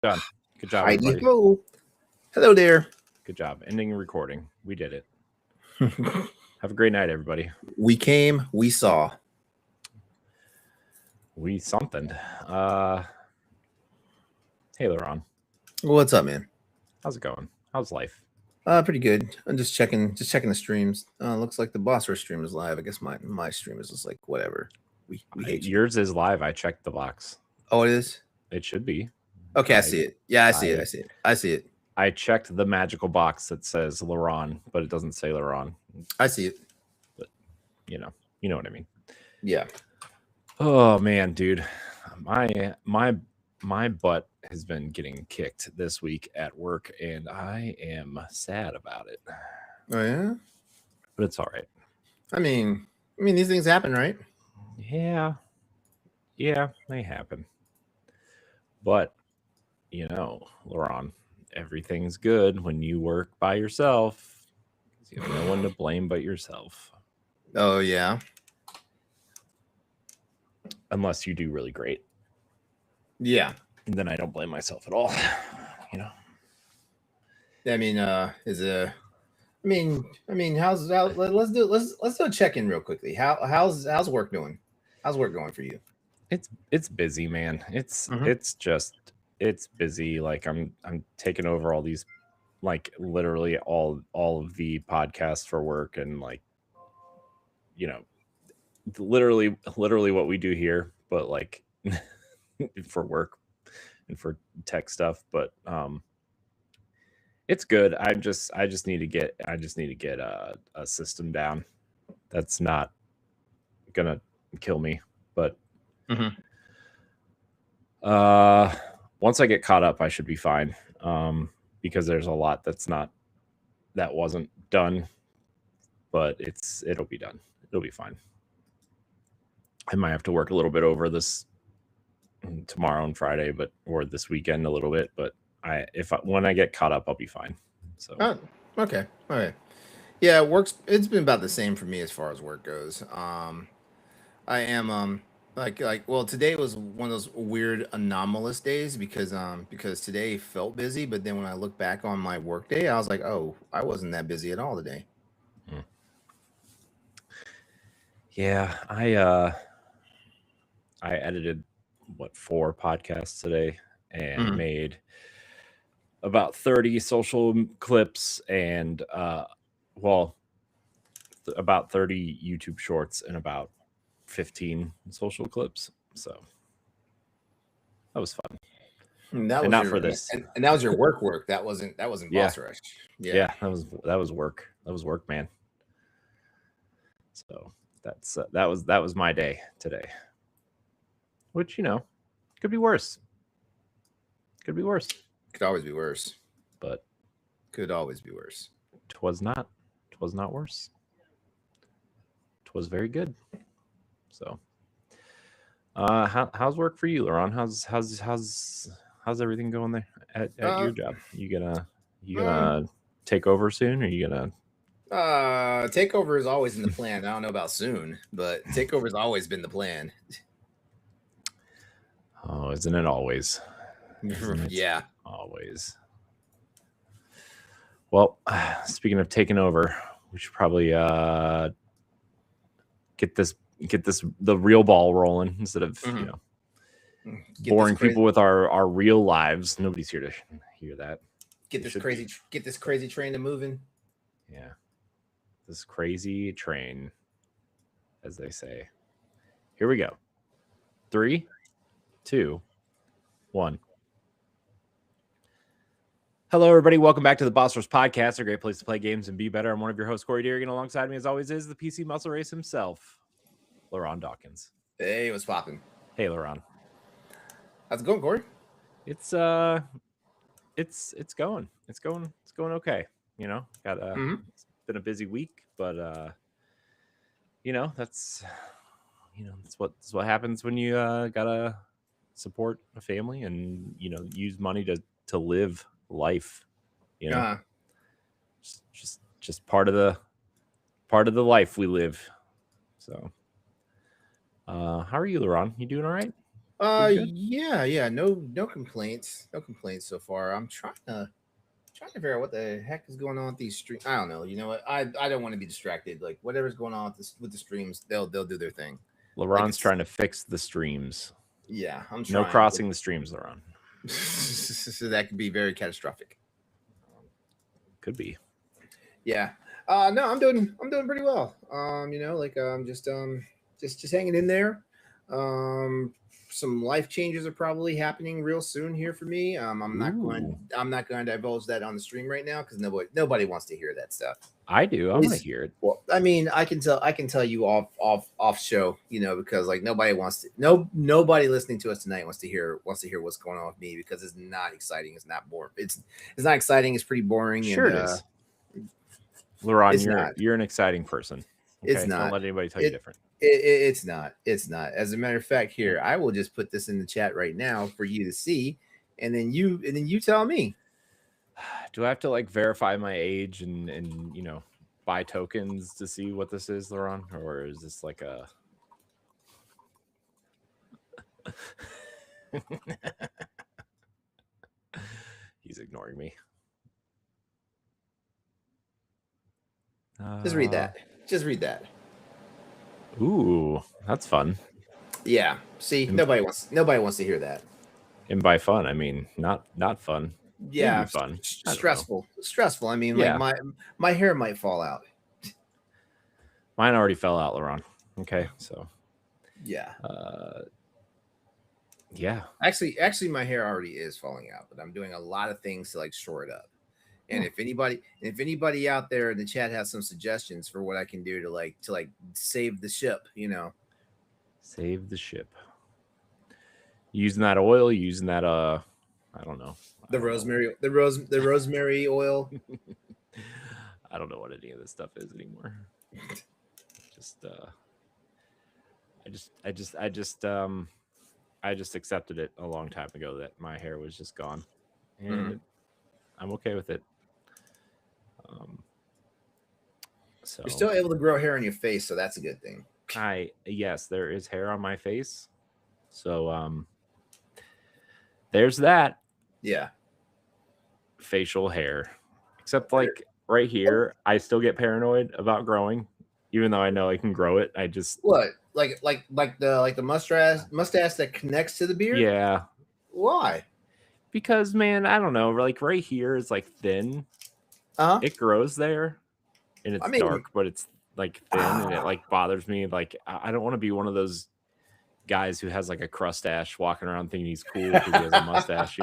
Done. Good job, Heidi everybody. ho. Hello there. Good job. Ending recording. We did it. Have a great night, everybody. We came, we saw. We something. Hey, Laron. What's up, man? How's it going? How's life? Pretty good. I'm just checking the streams. Looks like the Boss Rush stream is live. I guess my stream is just like whatever. We hate you. Yours is live. I checked the box. Oh, it is? It should be. Okay, I see it. Yeah, I see it. I checked the magical box that says Laron, but it doesn't say Laron. I see it. But you know what I mean. Yeah. Oh man, dude. My butt has been getting kicked this week at work, and I am sad about it. Oh yeah? But it's all right. I mean these things happen, right? Yeah, they happen. But Laron, everything's good when you work by yourself. You have no one to blame but yourself. Oh yeah. Unless you do really great. Yeah. And then I don't blame myself at all. I mean, let's do a check-in real quickly. How's work doing? How's work going for you? It's busy, man. It's busy. Like I'm taking over all these, like literally all of the podcasts for work, and like literally what we do here, but like for work and for tech stuff. But it's good. I just need to get a system down that's not gonna kill me. But once I get caught up, I should be fine. Because there's a lot that wasn't done, but it'll be done. It'll be fine. I might have to work a little bit over this tomorrow and Friday, or this weekend a little bit. But when I get caught up, I'll be fine. So okay, all right. Yeah, it's been about the same for me as far as work goes. I am well, today was one of those weird anomalous days because today felt busy, but then when I look back on my work day, I was like, oh, I wasn't that busy at all today. Yeah, I edited 4 podcasts today and made about 30 social clips and about 30 YouTube shorts and about 15 social clips. So that was fun. And that was not for this. And that was your work. That wasn't Boss Rush. Yeah, that was work. That was work, man. So that was my day today. Which could be worse. Could be worse. Could always be worse. But could always be worse. 'Twas not. 'Twas not worse. 'Twas very good. So, how's work for you, Laron? How's everything going there at your job? You gonna take over soon, or you gonna? Takeover is always in the plan. I don't know about soon, but takeover has always been the plan. Oh, isn't it always? Yeah, always. Well, speaking of taking over, we should probably get the real ball rolling instead of boring people with our real lives. Nobody's here to hear that. Get this crazy train to moving. Yeah, this crazy train, as they say. Here we go. 3, 2, 1. Hello, everybody. Welcome back to the Boss Rush Podcast, a great place to play games and be better. I'm one of your hosts, Corey Deering, and alongside me, as always, is the PC Muscle Race himself, Laron Dawkins. Hey, what's popping? Hey, Laron. How's it going, Corey? It's going. It's going okay. It's been a busy week, but that's what happens when you gotta support a family and use money to live life. Just part of the life we live. So how are you, Laron? You doing all right? Pretty good. Yeah. No complaints. No complaints so far. I'm trying to figure out what the heck is going on with these streams. I don't know. You know what? I don't want to be distracted. Like whatever's going on with the streams, they'll do their thing. Like LaRon's trying to fix the streams. Yeah, I'm No trying. crossing the streams, LaRon. So that could be very catastrophic. Could be. Yeah. No, I'm doing pretty well. Just hanging in there. Some life changes are probably happening real soon here for me. I'm not going to divulge that on the stream right now because nobody wants to hear that stuff. I do. I want to hear it. Well, I mean, I can tell you off show, because like nobody listening to us tonight wants to hear what's going on with me because it's not exciting. It's not boring. It's not exciting. It's pretty boring. Sure, and, it is. LaRon, you're an exciting person. Okay? It's not. Don't let anybody tell you different. It's not. It's not. As a matter of fact, here I will just put this in the chat right now for you to see, and then you tell me. Do I have to like verify my age and buy tokens to see what this is, LaRon, or is this like a? He's ignoring me. Just read that. Just read that. Ooh, that's fun. Yeah. See, nobody wants to hear that. And by fun, I mean not fun. Yeah, maybe fun. Stressful. I mean, yeah. Like my hair might fall out. Mine already fell out, LaRon. Okay, so yeah. Yeah. Actually, my hair already is falling out, but I'm doing a lot of things to like shore it up. And if anybody out there in the chat has some suggestions for what I can do to save the ship, save the ship. Using that oil, using that I don't know. The rosemary oil. I don't know what any of this stuff is anymore. I just accepted it a long time ago that my hair was just gone, and I'm okay with it. So you're still able to grow hair on your face, so that's a good thing. Yes, there is hair on my face, so there's that. Yeah, facial hair, except like right here, I still get paranoid about growing, even though I know I can grow it. I just like the mustache that connects to the beard. Yeah. Why? Because man, I don't know. Like right here is like thin. It grows there, and it's dark, but it's like thin, and it like bothers me. Like I don't want to be one of those guys who has like a crustache walking around thinking he's cool because he has a mustache.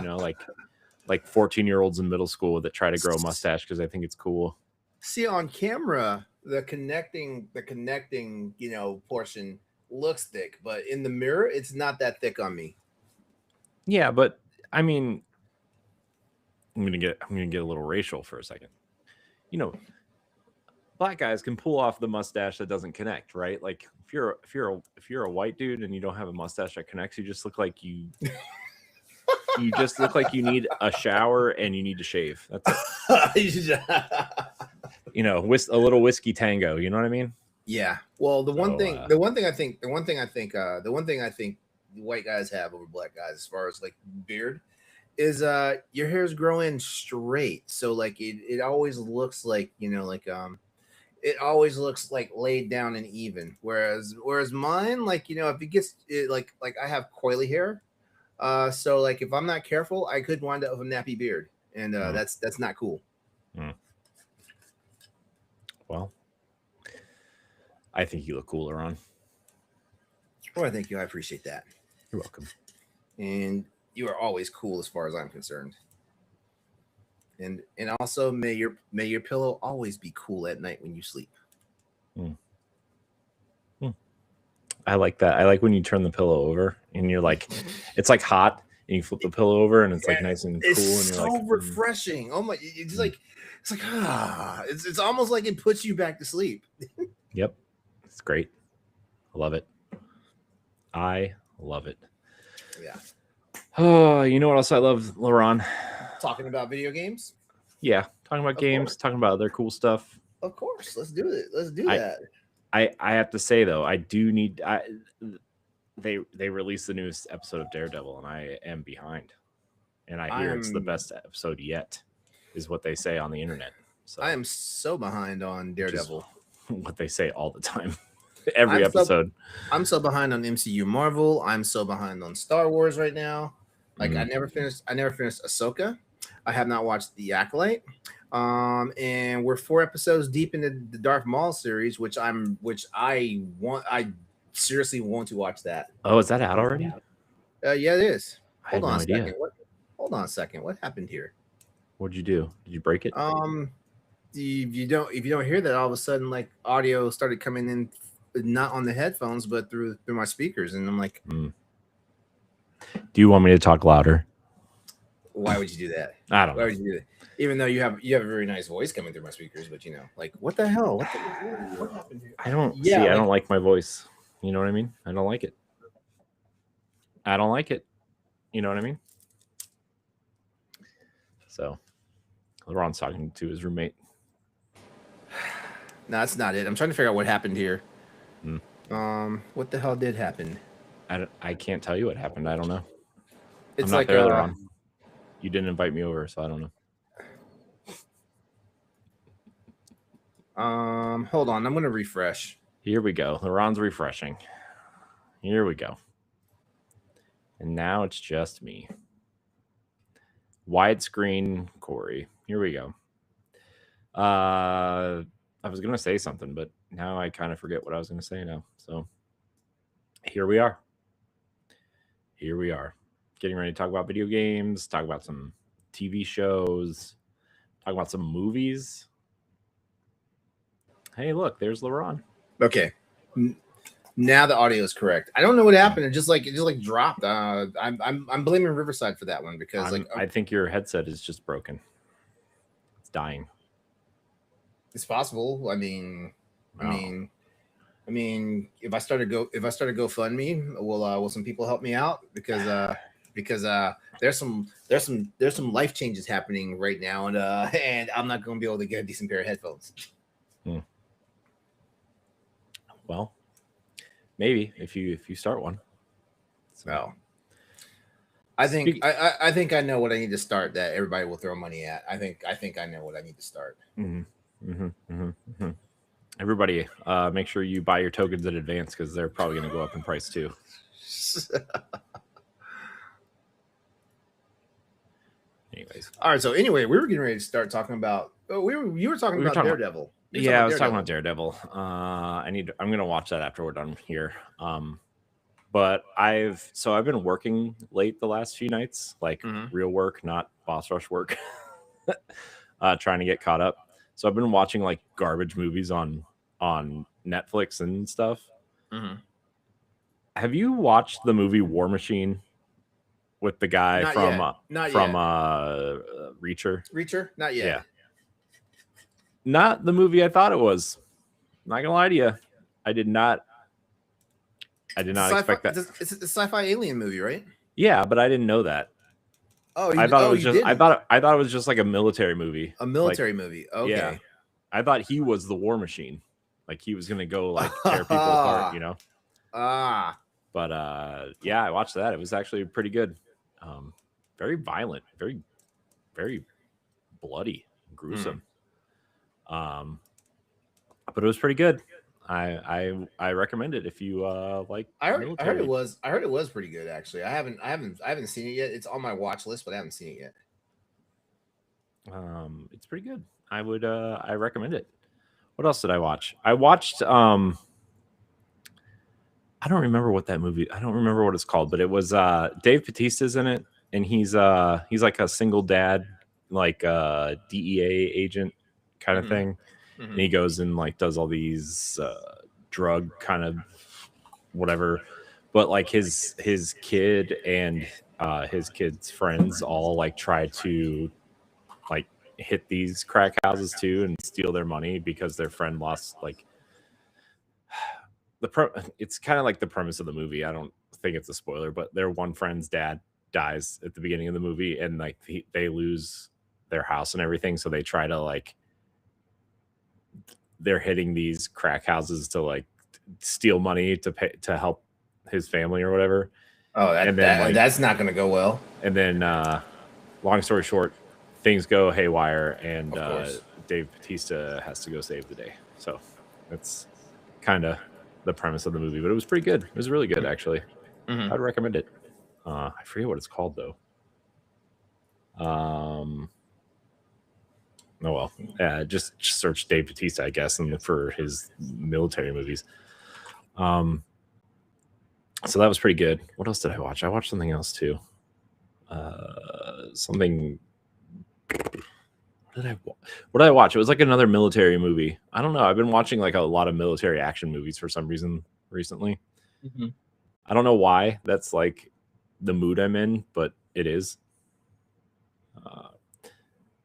Like 14-year-olds in middle school that try to grow a mustache because I think it's cool. See, on camera, the connecting portion looks thick, but in the mirror, it's not that thick on me. Yeah, but I mean, I'm gonna get a little racial for a second. Black guys can pull off the mustache that doesn't connect, right? Like if you're a white dude and you don't have a mustache that connects, you just look like you just look like you need a shower and you need to shave. That's it. A little whiskey tango. You know what I mean? Yeah. Well, the one thing I think white guys have over black guys as far as like beard is your hair is growing straight, so like it always looks like it always looks like laid down and even. Whereas mine, like if it gets like I have coily hair. So like if I'm not careful, I could wind up with a nappy beard, and that's not cool. Well, I think you look cooler on. Well, thank you. I appreciate that. You're welcome. And you are always cool as far as I'm concerned. And also may your pillow always be cool at night when you sleep. I like that. I like when you turn the pillow over and you're like, it's like hot, and you flip the pillow over and it's like nice and cool. It's and you're so refreshing. Oh my! It's like it's almost like it puts you back to sleep. Yep, it's great. I love it. I love it. Yeah. Oh, you know what else I love, LaRon? Talking about video games. Yeah, talking about games, talking about other cool stuff. Of course, let's do it. Let's do that. I have to say though, I do need they released the newest episode of Daredevil, and I am behind. And I hear it's the I'm best episode yet, is what they say on the internet. So I am so behind on which is Daredevil. what they say all the time, every I'm so episode. I'm so behind on MCU Marvel. I'm so behind on Star Wars right now. Like Mhm. I never finished Ahsoka. I have not watched The Acolyte. And we're 4 episodes deep into the Darth Maul series, which I seriously want to watch that. Oh, is that out already? Yeah, it is. I Hold had no on a idea. second. Hold on a second. What happened here? What'd you do? Did you break it? If you don't hear that, all of a sudden like audio started coming in, not on the headphones, but through my speakers, and I'm like, Do you want me to talk louder? why would you do that? I don't Why know. would you do that? Even though you have a very nice voice coming through my speakers, but like, what the hell? What happened here? I don't Yeah, see. I don't like my voice. You know what I mean? I don't like it. I don't like it. You know what I mean? So, LeBron's talking to his roommate. No, that's not it. I'm trying to figure out what happened here. Hmm. What the hell did happen? I can't tell you what happened. I don't know. It's I'm not like there, LeBron. You didn't invite me over, so I don't know. Hold on. I'm gonna refresh. Here we go. LeBron's refreshing. Here we go. And now it's just me. Widescreen Corey. Here we go. I was gonna say something, but now I kind of forget what I was gonna say now. So here we are. Here we are. Getting ready to talk about video games, talk about some TV shows, talk about some movies. Hey, look, there's LeBron. Okay. Now the audio is correct. I don't know what happened. It just dropped. I'm blaming Riverside for that one because I think your headset is just broken. It's dying. It's possible. I mean, if I start a GoFundMe, will some people help me out because there's some life changes happening right now, and I'm not going to be able to get a decent pair of headphones. Well, maybe if you start one. So I think I know what I need to start that everybody will throw money at. I think I know what I need to start. Everybody, make sure you buy your tokens in advance because they're probably going to go up in price too. Anyways, all right. So anyway, we were getting ready to start talking about. You were talking about Daredevil. Yeah, I was talking about Daredevil. I'm gonna watch that after we're done here. But I've been working late the last few nights, like real work, not boss rush work. Trying to get caught up. So I've been watching like garbage movies on Netflix and stuff. Have you watched the movie War Machine with the guy from Reacher? Reacher? Not yet. Yeah. Not the movie I thought it was. Not gonna lie to you, I did not expect that. It's a sci-fi alien movie, right? Yeah, but I didn't know that. Oh, I thought it was just. I thought it was just like a military movie. A military movie. Okay. Yeah. I thought he was the War Machine, like he was gonna go like tear people apart, you know. But yeah, I watched that. It was actually pretty good. Very violent, very, very bloody, gruesome. But it was pretty good. I recommend it if you like. I heard it was pretty good actually. I haven't seen it yet. It's on my watch list, but I haven't seen it yet. It's pretty good. I recommend it. What else did I watch? I watched I don't remember what that movie. I don't remember what it's called, but it was Dave Bautista's in it, and he's like a single dad, like DEA agent kind of thing. And he goes and like does all these drug kind of whatever, but like his kid and his kid's friends all like try to like hit these crack houses too and steal their money because their friend lost like it's kind of like the premise of the movie. I don't think it's a spoiler, but their one friend's dad dies at the beginning of the movie, and like they lose their house and everything, so they try to like they're hitting these crack houses to like steal money to pay to help his family or whatever. Oh, And then like that's not going to go well. and then long story short, things go haywire, and Of course. Dave Bautista has to go save the day. So that's kind of the premise of the movie, but it was pretty good. It was really good, actually. Mm-hmm. I'd recommend it. I forget what it's called though. Oh well, just search Dave Bautista, I guess, and look for his military movies. So that was pretty good. What else did I watch? I watched something else too. Something. What did I watch? It was like another military movie. I don't know. I've been watching like a lot of military action movies for some reason recently. Mm-hmm. I don't know why. That's like the mood I'm in, but it is.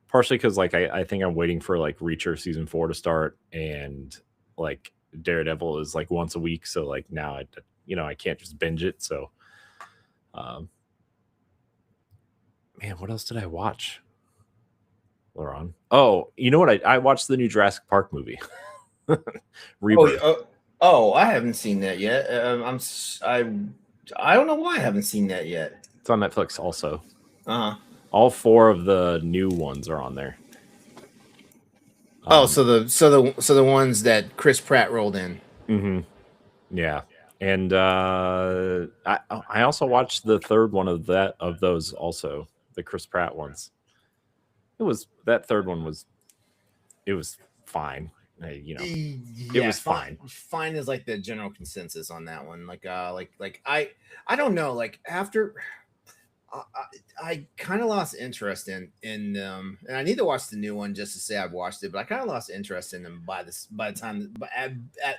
Partially because like I think I'm waiting for like Reacher season 4 to start, and like Daredevil is like once a week, so like now I can't just binge it. So, man, what else did I watch? Laurent. Oh, you know what? I watched the new Jurassic Park movie. Rebirth. Oh, I haven't seen that yet. I don't know why I haven't seen that yet. It's on Netflix also. Uh-huh. All 4 of the new ones are on there. So the ones that Chris Pratt rolled in. Mm-hmm. Yeah, and I also watched the third one of those also, the Chris Pratt ones. That third one was fine. It was fine. Fine is like the general consensus on that one. Like I don't know. Like after. I kind of lost interest in them, and I need to watch the new one just to say I've watched it. But I kind of lost interest in them by the time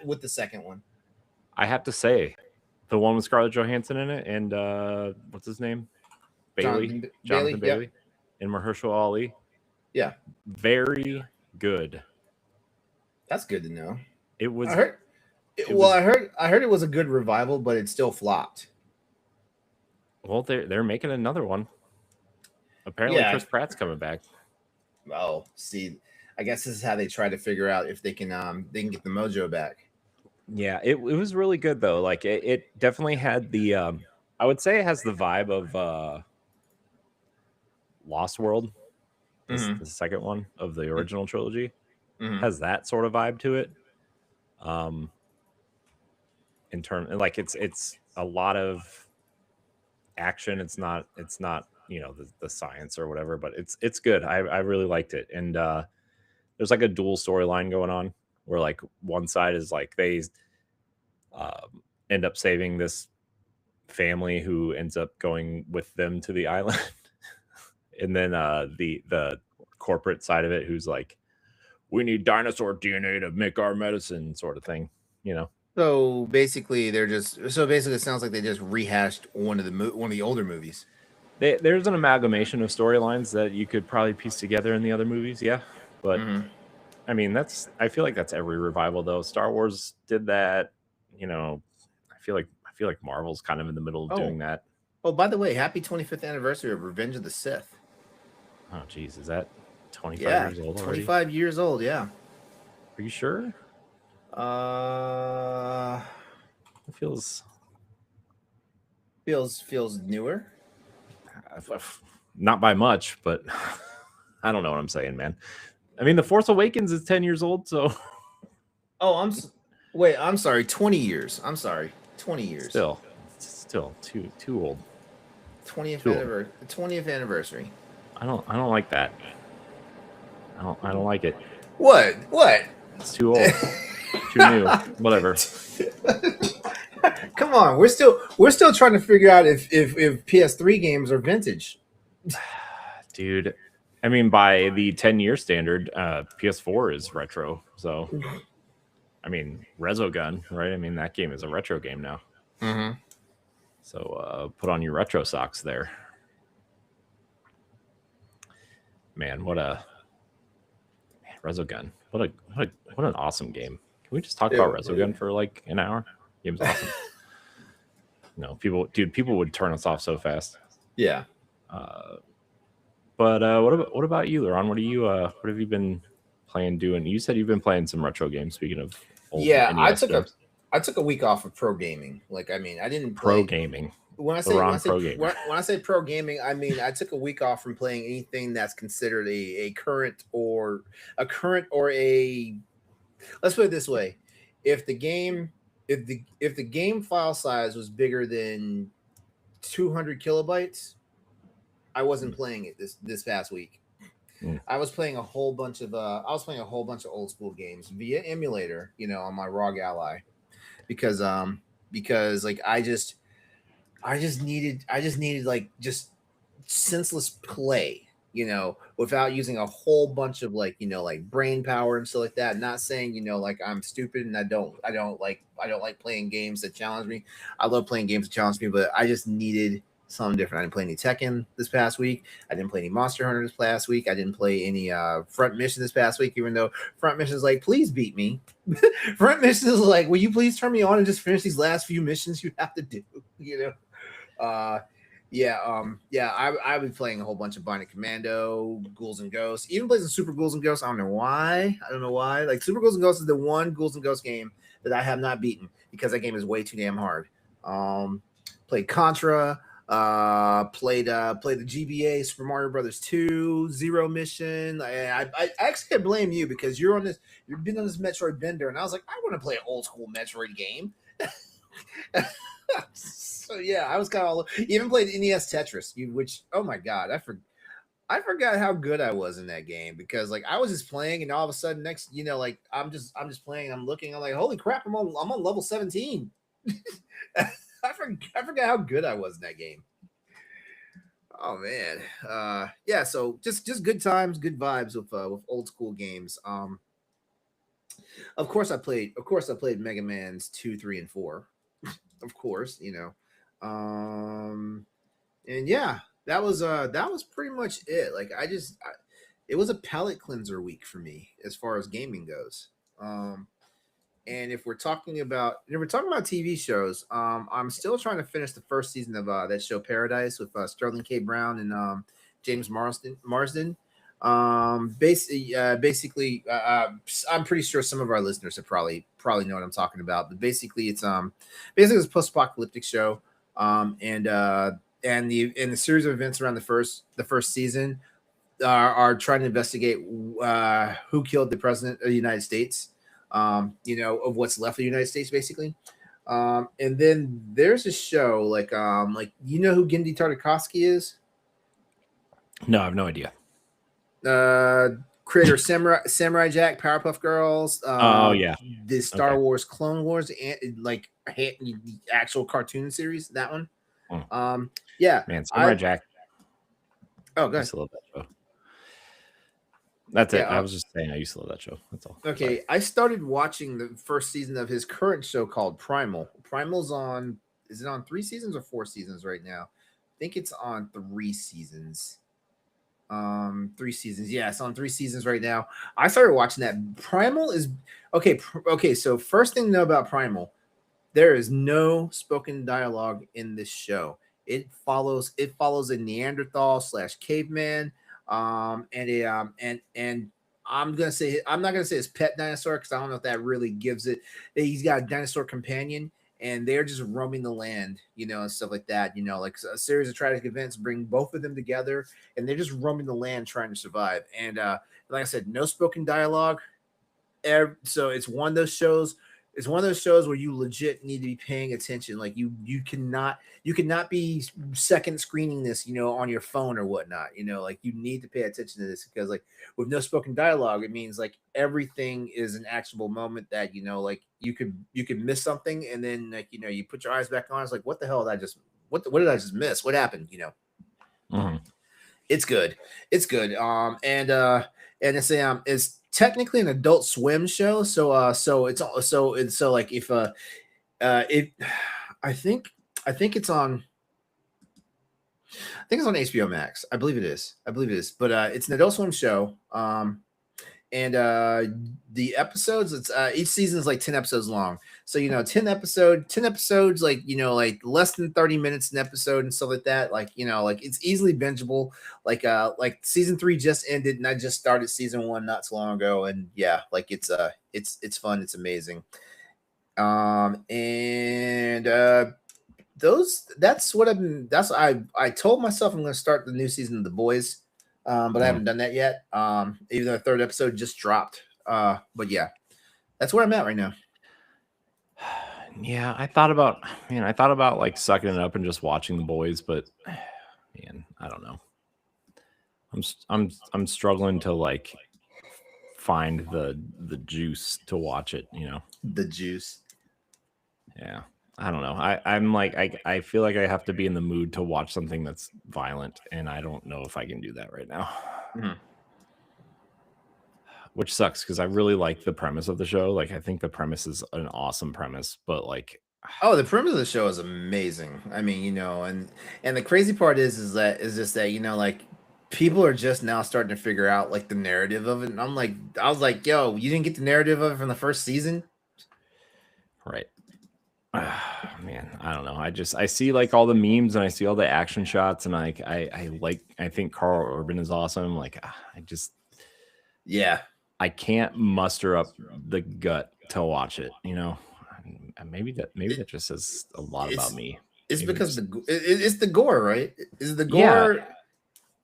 with the second one. I have to say, the one with Scarlett Johansson in it, and what's his name, Jonathan Bailey, yep. And Mahershala Ali. Yeah, very good. That's good to know. It was. I heard it was a good revival, but it still flopped. Well, they're making another one. Apparently, Chris Pratt's coming back. Oh, see, I guess this is how they try to figure out if they can get the mojo back. Yeah, it was really good though. Like it definitely had the I would say it has the vibe of Lost World. The second one of the original trilogy has that sort of vibe to it. In terms, like it's a lot of action. It's not the science or whatever, but it's good. I really liked it. And there's like a dual storyline going on where like one side is like they end up saving this family who ends up going with them to the island. And then the corporate side of it, who's like, we need dinosaur DNA to make our medicine, sort of thing, So basically, it sounds like they just rehashed one of the older movies. There's an amalgamation of storylines that you could probably piece together in the other movies, yeah. But I mean, I feel like that's every revival though. Star Wars did that, I feel like Marvel's kind of in the middle of doing that. Oh, by the way, happy 25th anniversary of Revenge of the Sith. Oh, geez, is that 25 years old already? 25 years old, yeah. Are you sure? It feels newer. Not by much, but I don't know what I'm saying, man. I mean, The Force Awakens is 10 years old, so. Oh, I'm sorry. 20 years. I'm sorry. 20 years. Still too old. 20th anniversary. I don't like that. I don't like it. What? It's too old. Too new. Whatever. Come on, we're still trying to figure out if PS3 games are vintage. Dude, I mean, by the 10-year standard, PS4 is retro. So, I mean, Resogun, right? I mean, that game is a retro game now. Mm-hmm. So, put on your retro socks there. Man, Resogun. What an awesome game. Can we just talk about Resogun for like an hour? Game's awesome. No, people would turn us off so fast. Yeah. But what about you, Laurent? What have you been playing, doing? You said you've been playing some retro games. Speaking of old I NES games. I took a week off of pro gaming. Like, I mean, I didn't Pro play. gaming. When I The say when I Ron say pro gamer. when I say pro gaming, I mean I took a week off from playing anything that's considered a current or a. Let's put it this way: if the game if the game file size was bigger than 200 kilobytes, I wasn't playing it this past week. Mm. I was playing a whole bunch of old school games via emulator, on my ROG Ally because like I just needed like just senseless play, without using a whole bunch of like, like brain power and stuff like that. Not saying, like I'm stupid and I don't like playing games that challenge me. I love playing games that challenge me, but I just needed something different. I didn't play any Tekken this past week. I didn't play any Monster Hunter this past week. I didn't play any Front Mission this past week, even though Front Mission is like, please beat me. Front Mission is like, will you please turn me on and just finish these last few missions you have to do, Uh, I've been playing a whole bunch of Bionic Commando, Ghouls and Ghosts, even playing some Super Ghouls and Ghosts. I don't know why. Like Super Ghouls and Ghosts is the one Ghouls and Ghosts game that I have not beaten because that game is way too damn hard. Played Contra, played the GBA Super Mario Brothers 2 Zero Mission. I actually blame you because you've been on this Metroid bender, and I was like, I want to play an old school Metroid game. So yeah, I was kind of even played NES Tetris, which oh my god, I forgot how good I was in that game because like I was just playing and all of a sudden next, like I'm just playing, I'm looking, I'm like, holy crap, I'm on level 17. I forgot how good I was in that game. Oh man, yeah. So just good times, good vibes with old school games. Of course I played Mega Man's 2, 3, and 4. Of course, and yeah, that was pretty much it. Like it was a palate cleanser week for me as far as gaming goes. And if we're talking about TV shows, I'm still trying to finish the first season of that show Paradise with Sterling K. Brown and James Marsden. Basically, I'm pretty sure some of our listeners have probably know what I'm talking about. But basically it's a post-apocalyptic show, and the series of events around the first season are trying to investigate who killed the president of the United States, of what's left of the United States, basically. And then there's a show like who Genndy Tartakovsky is? No, I have no idea. Creator Samurai Jack, Powerpuff Girls. Oh yeah, The Star Wars Clone Wars, and like the actual cartoon series. That one. Yeah, man, Samurai Jack. Oh, good. I used to love that show. That's it. Yeah, I was just saying I used to love that show. That's all. Okay, Sorry. I started watching the first season of his current show called Primal. Primal's on. Is it on 3 seasons or 4 seasons right now? I think it's on 3 seasons. 3 seasons. Yeah, it's on 3 seasons right now. I started watching that. Primal is okay. Okay, so first thing to know about Primal, there is no spoken dialogue in this show. It follows a Neanderthal / caveman, and I'm not gonna say his pet dinosaur because I don't know if that really gives it. He's got a dinosaur companion, and they're just roaming the land, and stuff like that. Like a series of tragic events bring both of them together, and they're just roaming the land trying to survive. And like I said, no spoken dialogue. So it's one of those shows. It's one of those shows where you legit need to be paying attention. Like you cannot be second screening this, on your phone or whatnot. Like you need to pay attention to this because like with no spoken dialogue, it means like everything is an actionable moment that like you could miss something and then like you put your eyes back on. It's like what the hell did I just what did I just miss? What happened? Mm-hmm. It's good. It's good. And it's technically an Adult Swim show. So like if it, I think it's on. I think it's on HBO Max. I believe it is. But it's an Adult Swim show. And the episodes, it's each season is like 10 episodes long. So 10 episodes, like like less than 30 minutes an episode and stuff like that. Like like it's easily bingeable. Like season 3 just ended, and I just started season 1 not so long ago. And yeah, like it's fun. It's amazing. And that's what I told myself I'm going to start the new season of The Boys, but I haven't done that yet. Even though the third episode just dropped. But yeah, that's where I'm at right now. Yeah, I thought about like sucking it up and just watching The Boys, but man, I don't know. I'm struggling to like find the juice to watch it, you know. The juice. Yeah. I don't know. I'm like I feel like I have to be in the mood to watch something that's violent, and I don't know if I can do that right now. Mm-hmm. Which sucks because I really like the premise of the show. Like I think the premise is an awesome premise, but like Oh, the premise of the show is amazing. I mean, and the crazy part is just that like people are just now starting to figure out like the narrative of it. And I was like, yo, you didn't get the narrative of it from the first season, right? Man, I don't know. I see like all the memes and I see all the action shots and like I think Carl Urban is awesome. Like yeah. I can't muster up the gut to watch it, you know. Maybe that just says a lot about me. It's Maybe because it's the gore, right? Is the gore?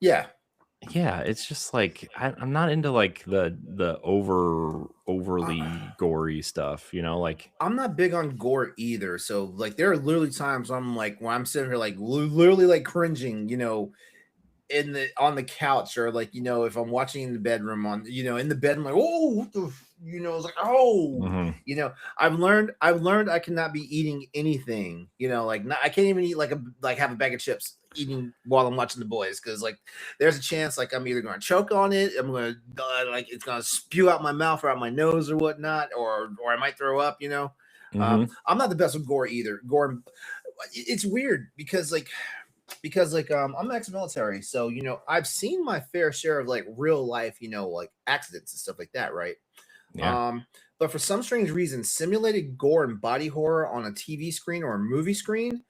Yeah. Yeah, it's just like I'm not into like the overly gory stuff, you know. Like I'm not big on gore either. So like there are literally times I'm like when I'm sitting here like literally like cringing, on the couch, or like if I'm watching in the bedroom in the bed, I'm like, oh, what the it's like, oh, I've learned I cannot be eating anything, like I can't even eat like have a bag of chips eating while I'm watching The Boys, because like there's a chance like I'm either going to choke on it, I'm going to like it's going to spew out my mouth or out my nose or whatnot, or I might throw up. I'm not the best with gore either. Gore, it's weird because I'm ex-military, so I've seen my fair share of like real life, like accidents and stuff like that, right? Yeah. But for some strange reason, simulated gore and body horror on a TV screen or a movie screen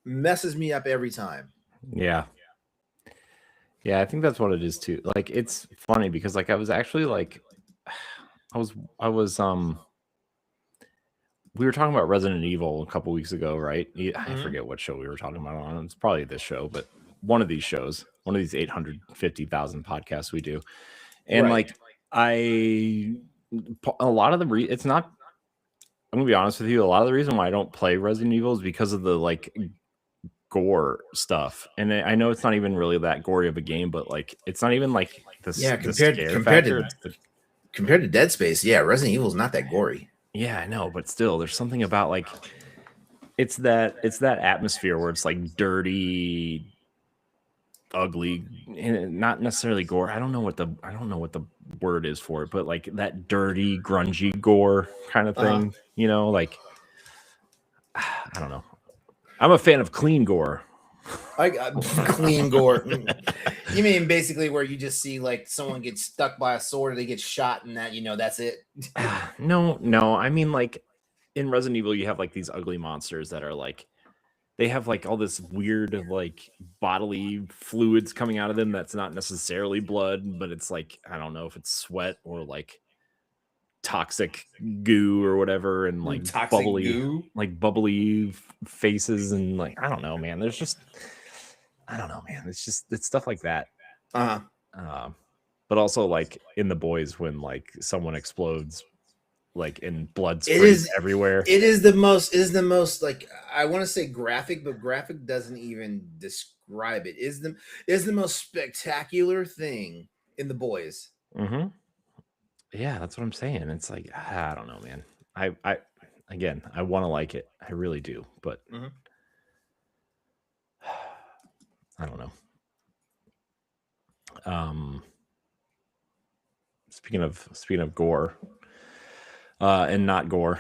messes me up every time. Yeah. Yeah, I think that's what it is too. Like it's funny because like I was actually like I was we were talking about Resident Evil a couple weeks ago, right? I forget what show we were talking about on. It's probably this show, but one of these shows, one of these 850,000 podcasts we do. And Right. a lot of the it's not, I'm gonna be honest with you, a lot of the reason why I don't play Resident Evil is because of the like gore stuff. And I know it's not even really that gory of a game, but like it's not even like compared to Dead Space, yeah, Resident Evil is not that gory. Yeah, I know, but still there's something about like it's that atmosphere where it's like dirty, ugly, and not necessarily gore. I don't know what the word is for it, but like that dirty, grungy gore kind of thing, like I don't know. I'm a fan of clean gore. I got clean gore. You mean basically where you just see like someone gets stuck by a sword or they get shot and that, that's it? No. I mean, like in Resident Evil, you have like these ugly monsters that are like, they have like all this weird like bodily fluids coming out of them that's not necessarily blood, but it's like, I don't know if it's sweat or like toxic goo or whatever, and like bubbly faces, and like I don't know, man. There's just it's stuff like that. But also like in The Boys, when like someone explodes, like in blood sprays everywhere. It is the most like, I want to say graphic, but graphic doesn't even describe it. Is the most spectacular thing in The Boys. Yeah, that's what I'm saying. It's like I don't know, man. I again, I want to like it. I really do, but I don't know. Speaking of gore, and not gore,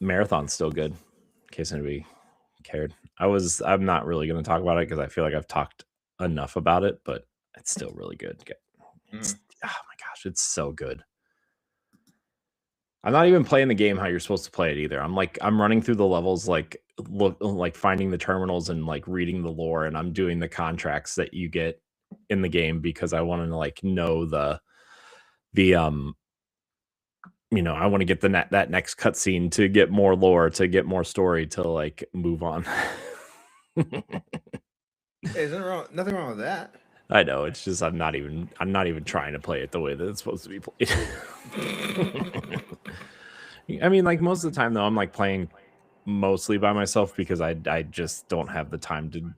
Marathon's still good, in case anybody cared. I'm not really going to talk about it because I feel like I've talked enough about it, but it's still really good. Oh my gosh, it's so good. I'm not even playing the game how you're supposed to play it either. I'm running through the levels, like finding the terminals and like reading the lore, and I'm doing the contracts that you get in the game because I want to like know the I want to get that next cutscene to get more lore, to get more story, to like move on. Hey, nothing wrong with that. I know, it's just I'm not even trying to play it the way that it's supposed to be played. I mean, like most of the time though, I'm like playing mostly by myself because I just don't have the time to.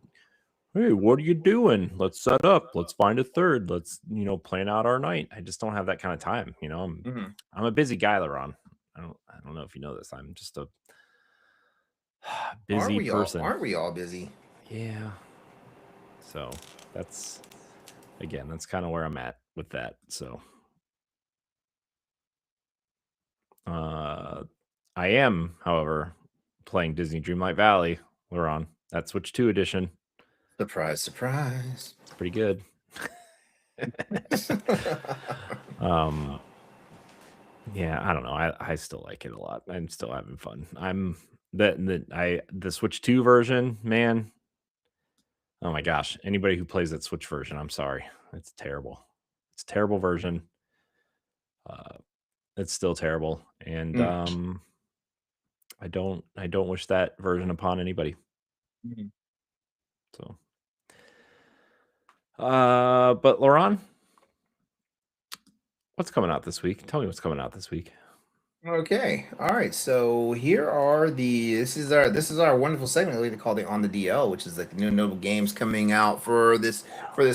Hey, what are you doing? Let's set up. Let's find a third. Let's plan out our night. I just don't have that kind of time. I'm a busy guy, Laron. I don't know if you know this. I'm just a busy person. Aren't we all busy? Yeah. So that's kind of where I'm at with that. So I am, however, playing Disney Dreamlight Valley. We're on that Switch 2 edition. Surprise, surprise. It's pretty good. Yeah, I don't know. I still like it a lot. I'm still having fun. The Switch 2 version, man. Oh my gosh. Anybody who plays that Switch version, I'm sorry. It's terrible. It's a terrible version. It's still terrible. And I don't wish that version upon anybody. So but Laron, what's coming out this week? Tell me what's coming out this week. Okay. All right. So here are this is our wonderful segment we like to call the On the DL, which is like the new notable games coming out for this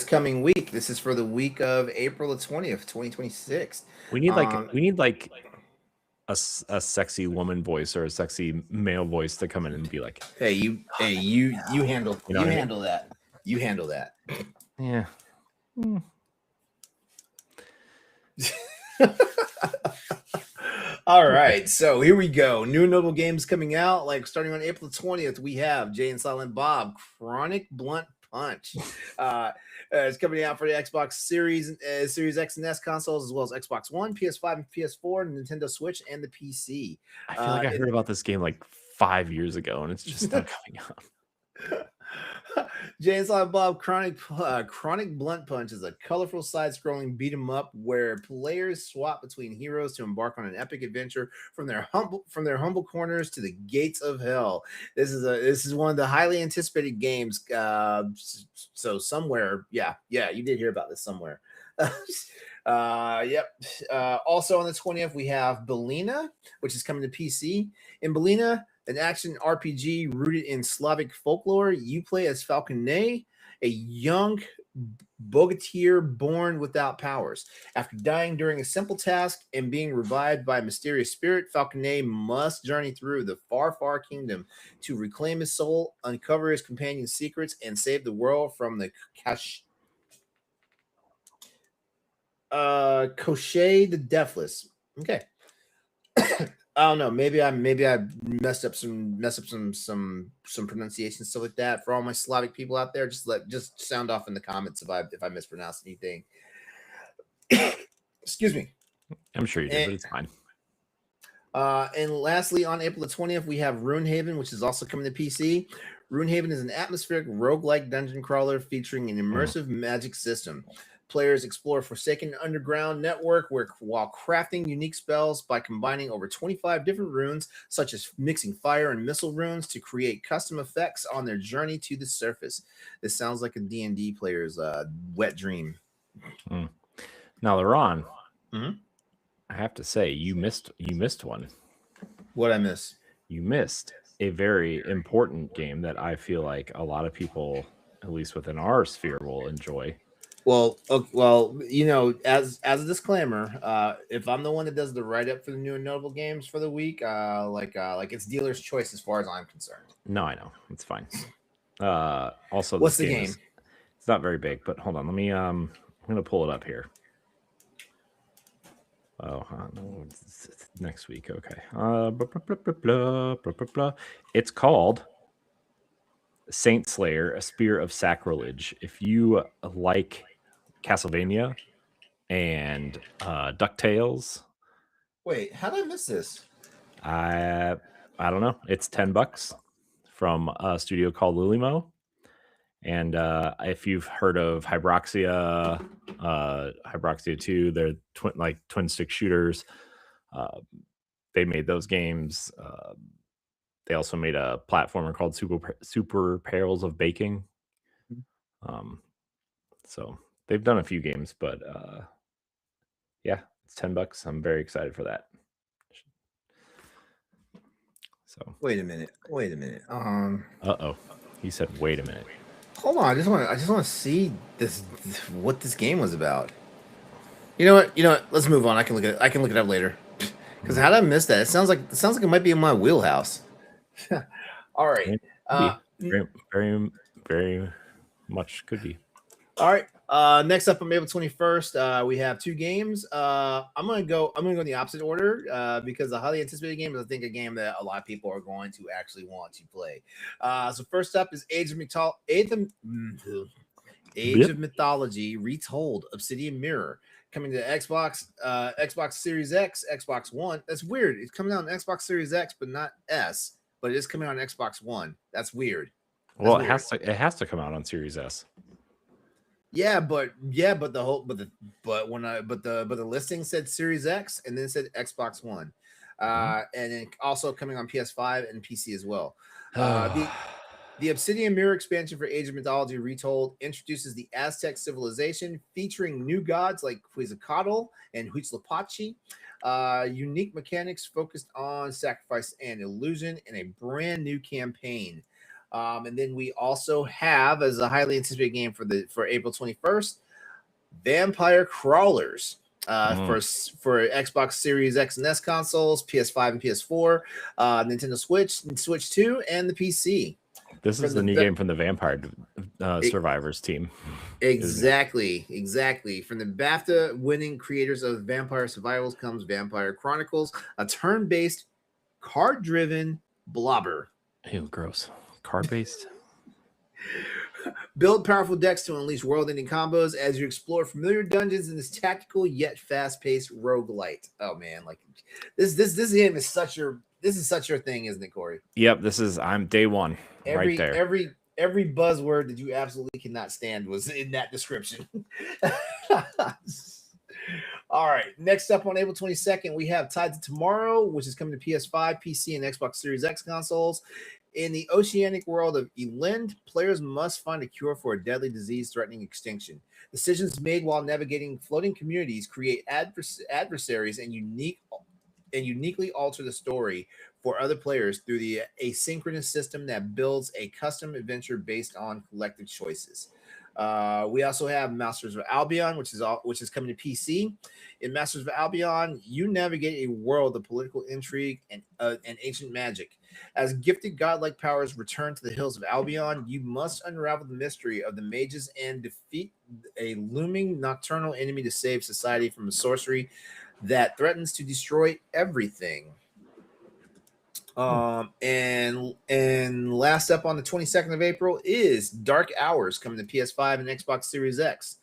coming week. This is for the week of April 20th, 2026. We need like a sexy woman voice or a sexy male voice to come in and be like, "Hey, you handle that. You handle that." Yeah. All right, so here we go. New notable games coming out, like starting on April 20th. We have Jay and Silent Bob Chronic Blunt Punch. It's coming out for the Xbox Series X and S consoles, as well as Xbox One, PS5, and PS4, and Nintendo Switch, and the PC. I feel like I heard about this game like 5 years ago, and it's just not coming out. Jay and Silent Bob Chronic Blunt Punch is a colorful side-scrolling beat 'em up where players swap between heroes to embark on an epic adventure from their humble corners to the gates of hell. This is one of the highly anticipated games. So somewhere, yeah, you did hear about this somewhere. Yep. Also on the 20th, we have Belina, which is coming to PC. In Belina, an action RPG rooted in Slavic folklore, you play as Falconet, a young bogatir born without powers. After dying during a simple task and being revived by a mysterious spirit, Falconet must journey through the far, far kingdom to reclaim his soul, uncover his companion's secrets, and save the world from the Cochet the Deathless. Okay. I don't know. Maybe I messed up some pronunciation, stuff like that. For all my Slavic people out there, just sound off in the comments if I mispronounce anything. Excuse me. I'm sure you did, but it's fine. And lastly, on April the 20th, we have Runehaven, which is also coming to PC. Runehaven is an atmospheric roguelike dungeon crawler featuring an immersive magic system. Players explore Forsaken underground network while crafting unique spells by combining over 25 different runes, such as mixing fire and missile runes to create custom effects on their journey to the surface. This sounds like a D&D player's wet dream. Now, Laron, I have to say, you missed one. What'd I miss? You missed a very important game that I feel like a lot of people, at least within our sphere, will enjoy. Well, as a disclaimer, if I'm the one that does the write-up for the new and notable games for the week, like it's dealer's choice as far as I'm concerned. No, I know. It's fine. Also, what's the game? It's not very big, but hold on. Let me I'm gonna pull it up here. Oh, no, it's next week. Okay. It's called Saint Slayer, A Spear of Sacrilege. If you like Castlevania and DuckTales. Wait, how did I miss this? I don't know. It's $10 from a studio called Lilimo. And if you've heard of Hyroxia 2, they're twin stick shooters. They made those games. They also made a platformer called Super Perils of Baking. So they've done a few games, but yeah, it's $10. I'm very excited for that. So Wait a minute. uh-oh. He said, wait a minute. Hold on. I just want to see what this game was about. You know what? Let's move on. I can look it up later. Because how did I miss that? It sounds like it might be in my wheelhouse. All right. Very, very, very much could be. All right. Next up on April 21st, we have two games. I'm gonna go in the opposite order because the highly anticipated game is, I think, a game that a lot of people are going to actually want to play. So first up is Age of Mythology Retold, Obsidian Mirror, coming to Xbox, Xbox Series X, Xbox One. That's weird. It's coming out on Xbox Series X, but not S. But it is coming out on Xbox One. That's weird. Well, it has to come out on Series S. But the listing said Series X and then it said Xbox One, and then also coming on PS5 and PC as well. The Obsidian Mirror expansion for Age of Mythology Retold introduces the Aztec civilization, featuring new gods like Quetzalcoatl and Huitzilopochtli, unique mechanics focused on sacrifice and illusion, and a brand new campaign. And then we also have, as a highly anticipated game for April 21st, Vampire Crawlers for Xbox Series X and S consoles, PS5 and PS4, Nintendo Switch, and Switch 2, and the PC. This is the new game from the Vampire Survivors team. Exactly. From the BAFTA-winning creators of Vampire Survivals comes Vampire Chronicles, a turn-based, card-driven blobber. Ew, gross. Card-based? Build powerful decks to unleash world-ending combos as you explore familiar dungeons in this tactical yet fast-paced roguelite. Oh man, like this game is such your thing, isn't it, Corey? Yep, I'm day one. Right there. Every buzzword that you absolutely cannot stand was in that description. All right. Next up on April 22nd, we have Tides of Tomorrow, which is coming to PS5, PC, and Xbox Series X consoles. In the oceanic world of Elend, players must find a cure for a deadly disease threatening extinction. Decisions made while navigating floating communities create adversaries and uniquely alter the story for other players through the asynchronous system that builds a custom adventure based on collective choices. We also have Masters of Albion, which is coming to PC. In Masters of Albion, you navigate a world of political intrigue and ancient magic. As gifted godlike powers return to the hills of Albion, you must unravel the mystery of the mages and defeat a looming nocturnal enemy to save society from a sorcery that threatens to destroy everything. And last up on the 22nd of April is Dark Hours, coming to PS5 and Xbox Series X.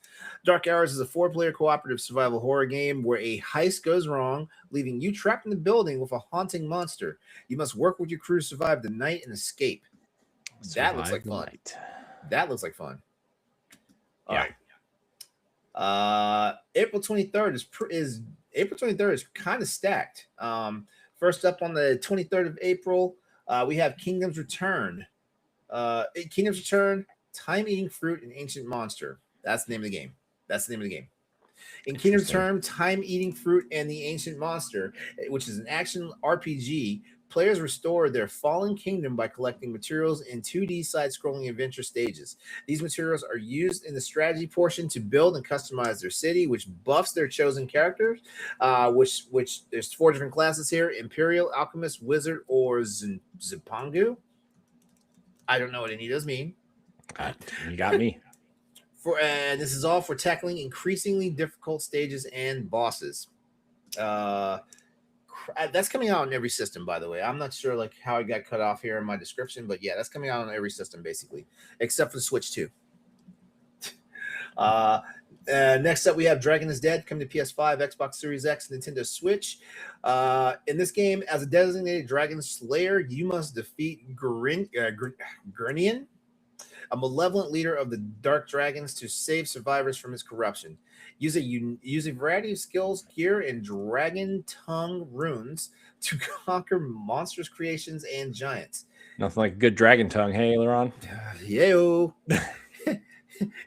Dark Hours is a 4-player cooperative survival horror game where a heist goes wrong, leaving you trapped in the building with a haunting monster. You must work with your crew to survive the night and escape. That looks like fun. All right. April 23rd is kind of stacked. First up on the 23rd of April, we have Kingdom's Return. Time Eating Fruit and Ancient Monster. That's the name of the game. In Kingdom's Return, Time Eating Fruit and the Ancient Monster, which is an action RPG, players restore their fallen kingdom by collecting materials in 2D side-scrolling adventure stages. These materials are used in the strategy portion to build and customize their city, which buffs their chosen characters, which there's 4 different classes here: Imperial, Alchemist, Wizard, or Zipangu. I don't know what any of those mean. You got me. This is all for tackling increasingly difficult stages and bosses. That's coming out on every system, by the way. I'm not sure like how I got cut off here in my description, but yeah, that's coming out on every system basically, except for the Switch 2. Next up, we have Dragon is Dead, coming to PS5, Xbox Series X, Nintendo Switch. In this game, as a designated dragon slayer, you must defeat Grunion, a malevolent leader of the Dark Dragons to save survivors from his corruption. Use a variety of skills, gear, and dragon tongue runes to conquer monstrous creations and giants. Nothing like a good dragon tongue. Hey, Laron. Yayo.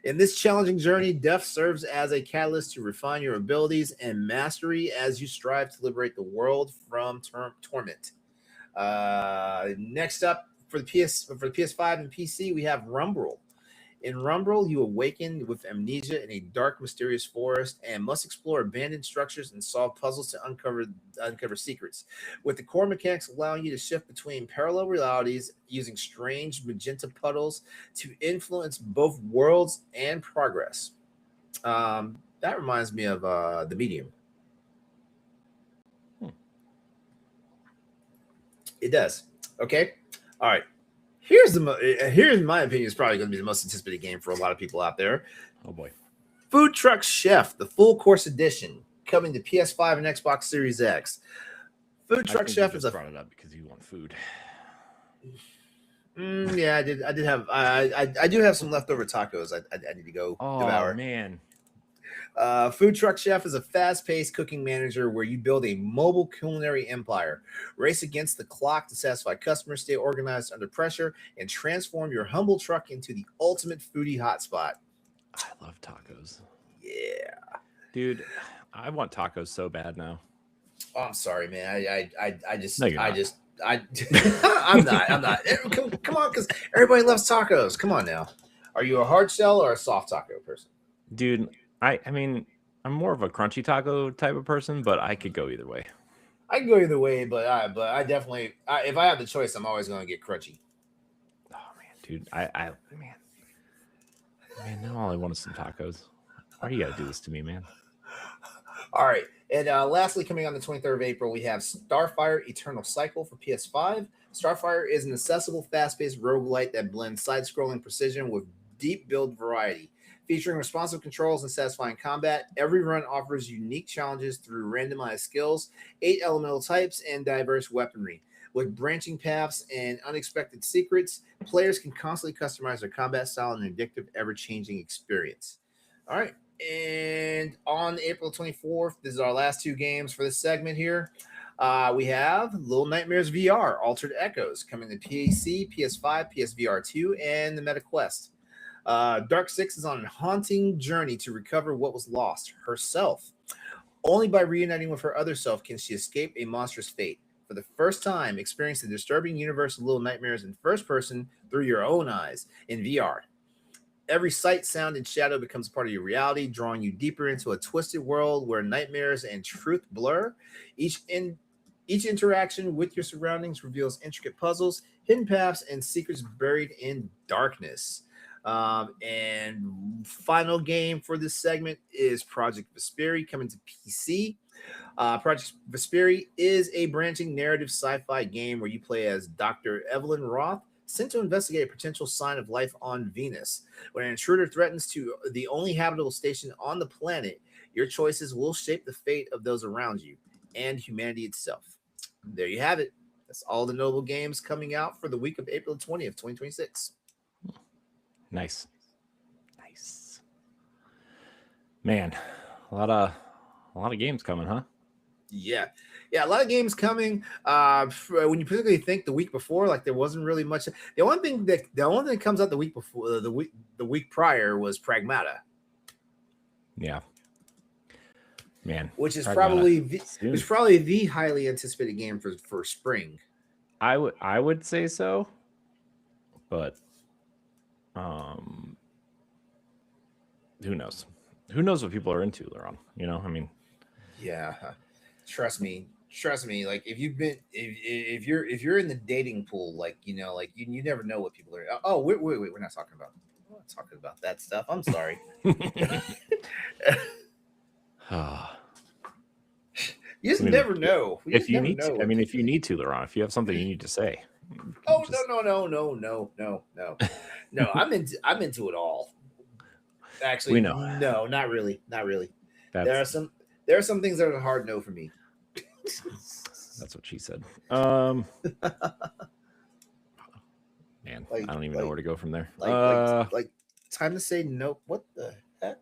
In this challenging journey, death serves as a catalyst to refine your abilities and mastery as you strive to liberate the world from torment. Next up for the PS5 and PC, we have Rumble. In Rumble, you awaken with amnesia in a dark, mysterious forest and must explore abandoned structures and solve puzzles to uncover secrets. With the core mechanics allowing you to shift between parallel realities using strange magenta puddles to influence both worlds and progress. That reminds me of The Medium. It does. Okay. All right. Here's in my opinion, is probably going to be the most anticipated game for a lot of people out there. Oh boy. Food Truck Chef, the full course edition, coming to PS5 and Xbox Series X. Food Truck Chef is brought it up because you want food. Yeah, I did have I do have some leftover tacos I need to go devour. Oh man. Food Truck Chef is a fast-paced cooking manager where you build a mobile culinary empire, race against the clock to satisfy customers, stay organized under pressure, and transform your humble truck into the ultimate foodie hotspot. I love tacos. Yeah, dude, I want tacos so bad now. Oh, I'm sorry, man. I'm not. Come on, because everybody loves tacos. Come on now. Are you a hard shell or a soft taco person? Dude, I mean, I'm more of a crunchy taco type of person, but I could go either way. I can go either way, but I definitely, if I have the choice, I'm always going to get crunchy. Oh man, dude, man, now all I want is some tacos. Why do you got to do this to me, man? All right, and lastly, coming on the 23rd of April, we have Starfire Eternal Cycle for PS5. Starfire is an accessible, fast-paced roguelite that blends side-scrolling precision with deep build variety. Featuring responsive controls and satisfying combat, every run offers unique challenges through randomized skills, 8 elemental types, and diverse weaponry. With branching paths and unexpected secrets, players can constantly customize their combat style in an addictive, ever-changing experience. All right, and on April 24th, this is our last two games for this segment here. We have Little Nightmares VR, Altered Echoes, coming to PC, PS5, PSVR 2, and the Meta Quest. Dark Six is on a haunting journey to recover what was lost, herself. Only by reuniting with her other self can she escape a monstrous fate. For the first time, experience the disturbing universe of Little Nightmares in first person through your own eyes in VR. Every sight, sound, and shadow becomes part of your reality, drawing you deeper into a twisted world where nightmares and truth blur. Each interaction with your surroundings reveals intricate puzzles, hidden paths, and secrets buried in darkness. And final game for this segment is Project Vesperi, coming to PC. Project Vesperi is a branching narrative sci-fi game where you play as Dr. Evelyn Roth, sent to investigate a potential sign of life on Venus. When an intruder threatens to the only habitable station on the planet, your choices will shape the fate of those around you and humanity itself. There you have it. That's all the notable games coming out for the week of April 20th, 2026. Nice. Man, a lot of games coming, huh? Yeah, a lot of games coming. When you particularly think the week before, like there wasn't really much. The only thing that comes out the week before, the week prior was Pragmata. Yeah, man, which is probably the highly anticipated game for spring. I would say so, but who knows? Who knows what people are into, Laron? You know, I mean, yeah, trust me. Like if if you're in the dating pool, like you know, like you never know what people are. Oh, wait, we're not talking about that stuff. I'm sorry. You just never know. If you need to, Laron, if you have something you need to say. Oh, no. I'm into it all. Actually, we know. No, not really. There are some things that are a hard no for me. That's what she said. Man, I Like don't even know like where to go from there. like time to say nope. What the heck?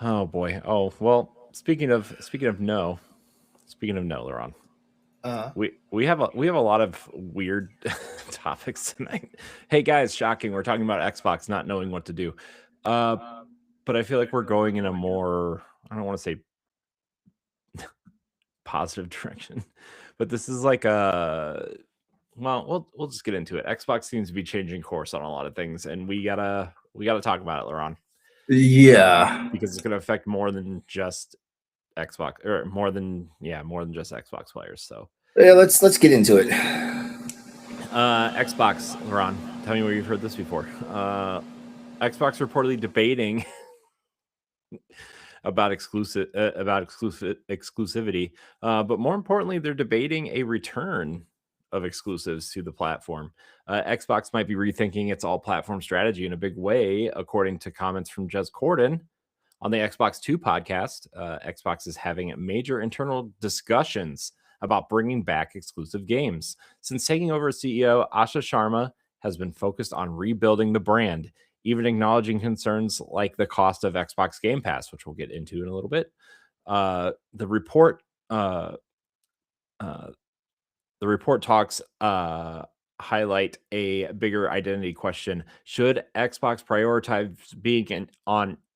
Oh boy. Oh well. Speaking of no, speaking of no, Laurent, Uh we have a lot of weird topics tonight. Hey guys, shocking. We're talking about Xbox not knowing what to do. Uh, but I feel like we're going in a more, I don't want to say positive direction, but this is like a, well, we'll just get into it. Xbox seems to be changing course on a lot of things, and we gotta talk about it, Laurent, yeah. because it's going to affect more than just Xbox, or more than just Xbox players. So, Yeah, let's get into it. Xbox, Laurent, tell me where you've heard this before. Xbox reportedly debating about exclusivity, but more importantly, they're debating a return of exclusives to the platform. Xbox might be rethinking its all-platform strategy in a big way, according to comments from Jez Corden on the Xbox Two podcast. Xbox is having major internal discussions about bringing back exclusive games. Since taking over as CEO, Asha Sharma has been focused on rebuilding the brand, even acknowledging concerns like the cost of Xbox Game Pass, which we'll get into in a little bit. The report uh, uh, the report talks highlight a bigger identity question. Should Xbox prioritize being an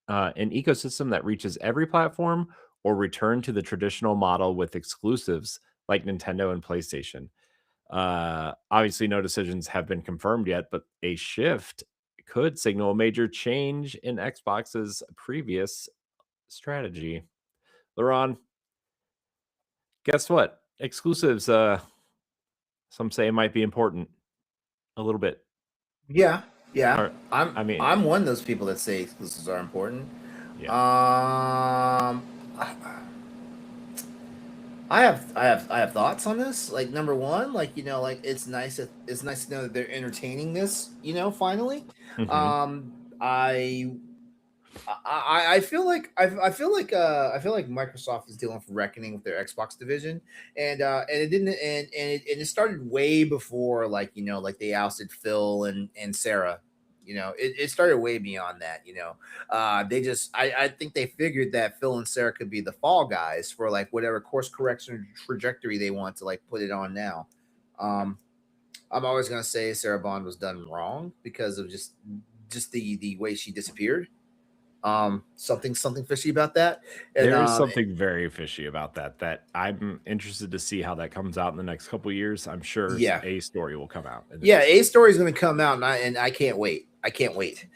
ecosystem that reaches every platform, or return to the traditional model with exclusives like Nintendo and PlayStation? Obviously, no decisions have been confirmed yet, but a shift could signal a major change in Xbox's previous strategy. Laurent, guess what? Exclusives, some say, might be important a little bit. Yeah, yeah. Or, I mean, I'm one of those people that say exclusives are important. yeah. Um, I have thoughts on this. Like number one, like like it's nice to know that they're entertaining this. Finally, Hmm. um, I I feel like I feel like Microsoft is dealing with reckoning with their Xbox division, and it didn't and it started way before like they ousted Phil and Sarah. It started way beyond that. They just I think they figured that Phil and Sarah could be the fall guys for like whatever course correction or trajectory they want to like put it on now. Um, I'm always gonna say Sarah Bond was done wrong because of just the way she disappeared. Something fishy about that. And There is something very fishy about that. That I'm interested to see how that comes out in the next couple years. I'm sure yeah, a story will come out in the yeah, next A couple story is years. going to come out, and I can't wait. I can't wait.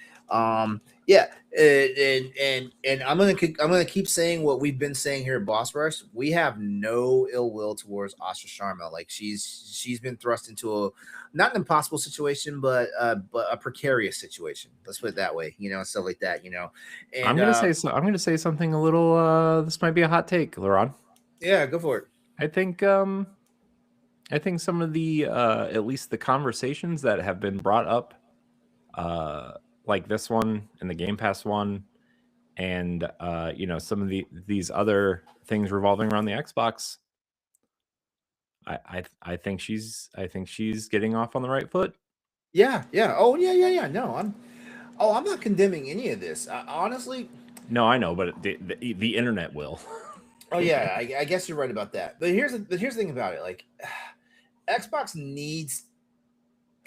Yeah, and I'm gonna keep saying what we've been saying here at Boss Rush. We have no ill will towards Asha Sharma. Like she's been thrust into a not an impossible situation, but a precarious situation. Let's put it that way. And stuff like that. And I'm gonna say something a little. This might be a hot take, Laurent. yeah, go for it. I think I think some of the at least the conversations that have been brought up, uh, like this one and the Game Pass one, and some of these other things revolving around the Xbox. I think she's getting off on the right foot. Yeah, yeah. Oh, yeah, yeah, yeah. No, I'm not condemning any of this. Honestly, No, I know, but the internet will. oh yeah, I guess you're right about that. But here's the thing about it. Like, Xbox needs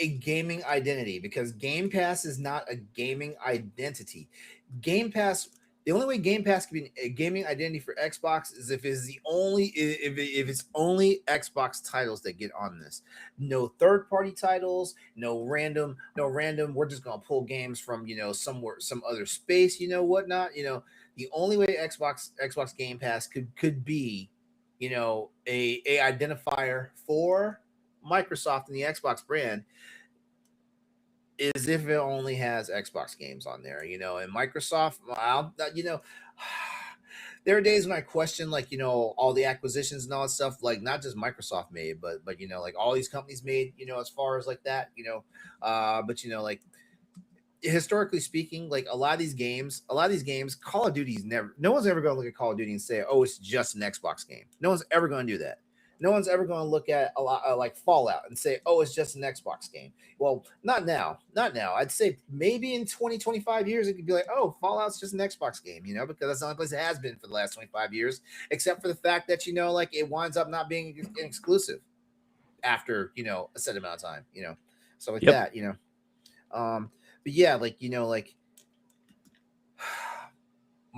a gaming identity because Game Pass is not a gaming identity. Game Pass, the only way Game Pass can be a gaming identity for Xbox is if it's the only if it's only Xbox titles that get on this. No third party titles, no random. We're just gonna pull games from somewhere some other space, whatnot. The only way Xbox Game Pass could be, a identifier for Microsoft and the Xbox brand is if it only has Xbox games on there, and Microsoft, there are days when I question like, all the acquisitions and all that stuff, like not just Microsoft made, but like all these companies made, as far as like that, but like historically speaking, like a lot of these games, Call of Duty's never, no one's ever going to look at Call of Duty and say, oh, it's just an Xbox game. No one's ever going to do that. No one's ever going to look at a lot like Fallout and say, "Oh, it's just an Xbox game." Well, not now, not now. I'd say maybe in 20, 25 years, it could be like, "Oh, Fallout's just an Xbox game," because that's the only place it has been for the last 25 years, except for the fact that like it winds up not being an exclusive after a set amount of time, so like Yep. that, but yeah, like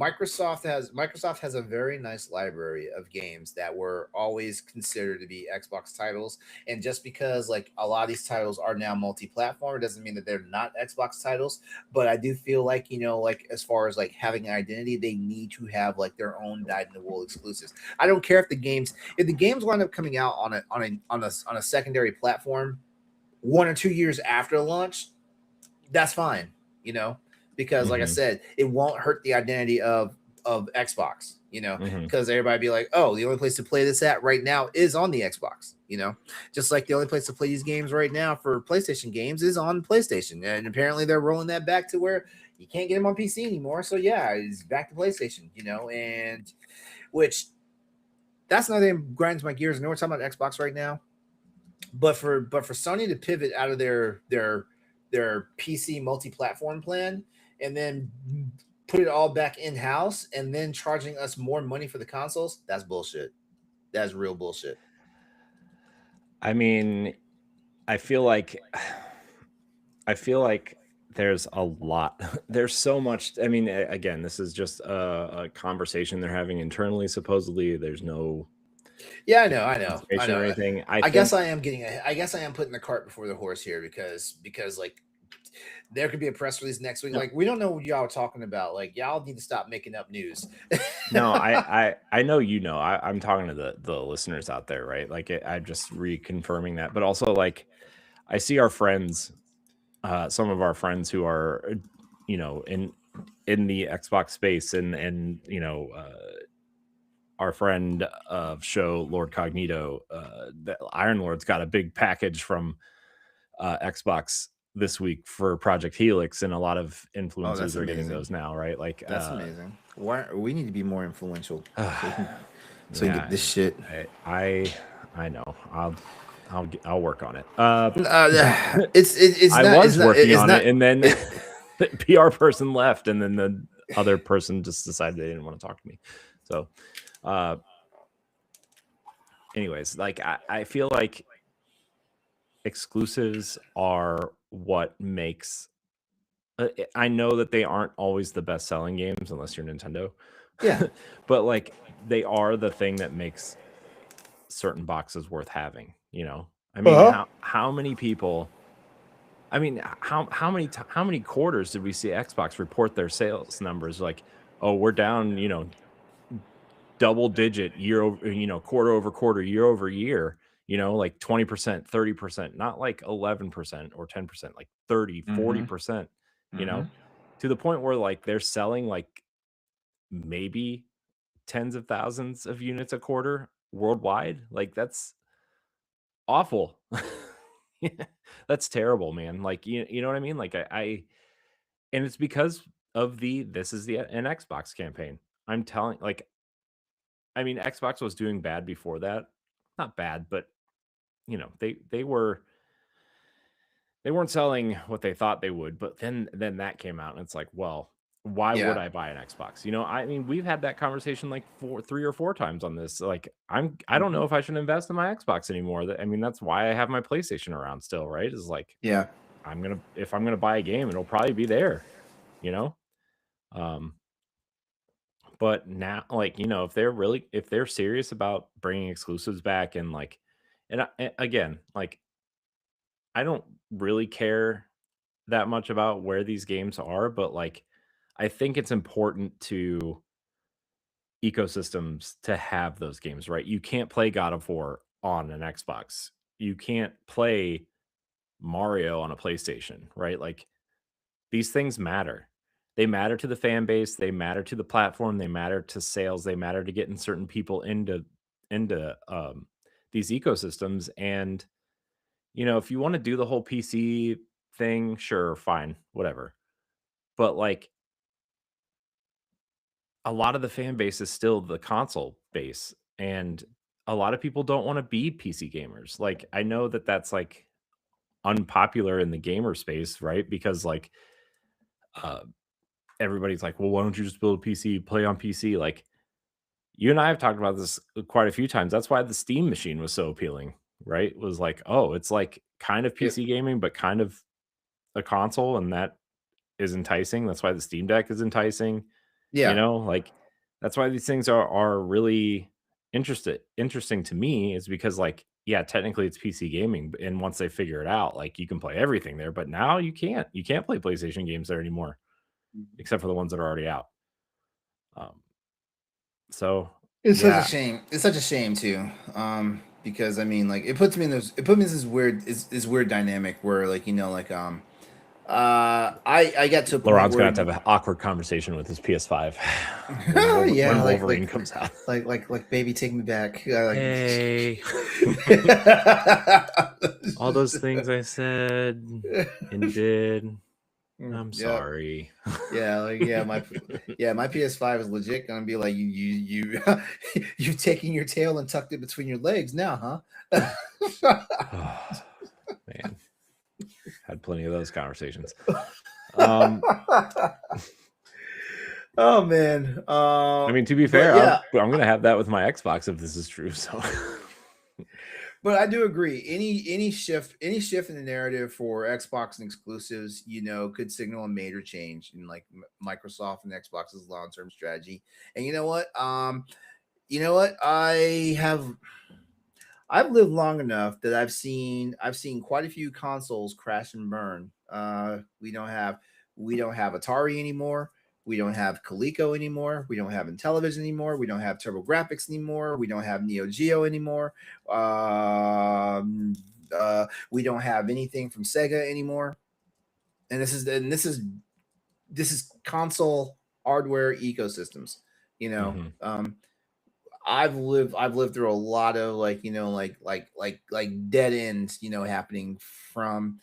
Microsoft has a very nice library of games that were always considered to be Xbox titles, and just because like a lot of these titles are now multi-platform, it doesn't mean that they're not Xbox titles. But I do feel like like as far as like having an identity, they need to have like their own dyed-in-the-wool exclusives. I don't care if the games wind up coming out on a secondary platform 1 or 2 years after launch, that's fine, you know, because like I Hmm. said, it won't hurt the identity of Xbox, Hmm. because everybody be like, oh, the only place to play this at right now is on the Xbox, just like the only place to play these games right now for PlayStation games is on PlayStation, and apparently they're rolling that back to where you can't get them on PC anymore. So yeah, it's back to PlayStation, and which that's another thing that grinds my gears. I know we're talking about Xbox right now, but for Sony to pivot out of their PC multi-platform plan and then put it all back in house and then charging us more money for the consoles, that's bullshit. That's real bullshit. I mean, I feel like I feel like there's a lot. There's so much. I mean, again, this is just a conversation they're having internally. Supposedly, there's no Yeah, I know, I know, I confirmation or know. anything. I I guess think I am I guess I am putting the cart before the horse here because like there could be a press release next week. no, Like we don't know what y'all are talking about. Like y'all need to stop making up news. no. I know you know. I'm talking to the listeners out there, right? Like I'm just reconfirming that, but also like I see our friends, some of our friends who are, in the Xbox space, and our friend of show Lord Cognito, the Iron Lord's got a big package from Xbox this week for Project Helix, and a lot of Oh, influencers that's are getting amazing. those now, right? Like, That's amazing. Why we need to be more influential so we can get yeah, this shit. I know. I'll work on it. It's I not was working it's on it, not and then it. the PR person left, and then the other person just decided they didn't want to talk to me. So, uh, anyways, like I feel like exclusives are what makes. I know that they aren't always the best selling games unless you're Nintendo, Yeah. but like they are the thing that makes certain boxes worth having. I mean, Uh-huh. how many people? I mean, how many quarters did we see Xbox report their sales numbers like, oh, we're down, double digit year over, quarter over quarter, year over year, like 20%, 30%, not like 11% or 10%, like 30, Mm-hmm. 40%, Mm-hmm. to the point where like they're selling like maybe tens of thousands of units a quarter worldwide. Like that's awful. Yeah, that's terrible, man. Like you know what I mean? Like I and it's because of the this is the an Xbox campaign. I'm telling like I mean Xbox was doing bad before that. Not bad, but they weren't selling what they thought they would, but then that came out and it's like, well, why would Yeah. I buy an Xbox? I mean, we've had that conversation like 3 or 4 times on this. Like, I don't Mm-hmm. know if I should invest in my Xbox anymore. I mean, that's why I have my PlayStation around still, right? Is like Yeah. if I'm gonna buy a game, it'll probably be there, you know? Um, but now, like, if they're serious about bringing exclusives back and like, again, like, I don't really care that much about where these games are, but like I think it's important to ecosystems to have those games, right? You can't play God of War on an Xbox. You can't play Mario on a PlayStation, right? Like these things matter. They matter to the fan base, they matter to the platform, they matter to sales, they matter to getting certain people into these ecosystems. And if you want to do the whole PC thing, sure, fine, whatever. But like a lot of the fan base is still the console base, and a lot of people don't want to be PC gamers. Like, I know that that's like unpopular in the gamer space, right? Because like uh, everybody's like, well, why don't you just build a PC, play on PC? Like, you and I have talked about this quite a few times. That's why the Steam machine was so appealing, right? It was like, oh, it's like kind of Yep. PC gaming, but kind of a console, and that is enticing. That's why the Steam Deck is enticing. You Yeah. know, like that's why these things are really interesting to me, is because like, yeah, technically it's PC gaming, and once they figure it out, like you can play everything there, but now you can't. You can't play PlayStation games there anymore, except for the ones that are already out. Um, so It's such a yeah, shame. It's such a shame too. Because I mean, like, it put me in this weird dynamic where, like, I got to a point Laurent's gonna where, have an awkward conversation with his PS5 when yeah, when Wolverine comes out. like baby, take me back. Hey, all those things I said and did. I'm Yep. sorry. Yeah, like, my PS5 is legit gonna be like, you you taking your tail and tucked it between your legs now, huh? Man, had plenty of those conversations. Um, Oh man. I mean, to be But fair, yeah, I'm gonna have that with my Xbox if this is true. So, but I do agree. Any shift in the narrative for Xbox and exclusives, could signal a major change in, like, Microsoft and Xbox's long term strategy. And you know what? I've lived long enough that I've seen quite a few consoles crash and burn. We don't have Atari anymore. We don't have Coleco anymore. We don't have Intellivision anymore. We don't have TurboGrafx anymore. We don't have Neo Geo anymore. We don't have anything from Sega anymore. And this is console hardware ecosystems. You know, mhm. I've lived through a lot of, like, dead ends, happening from,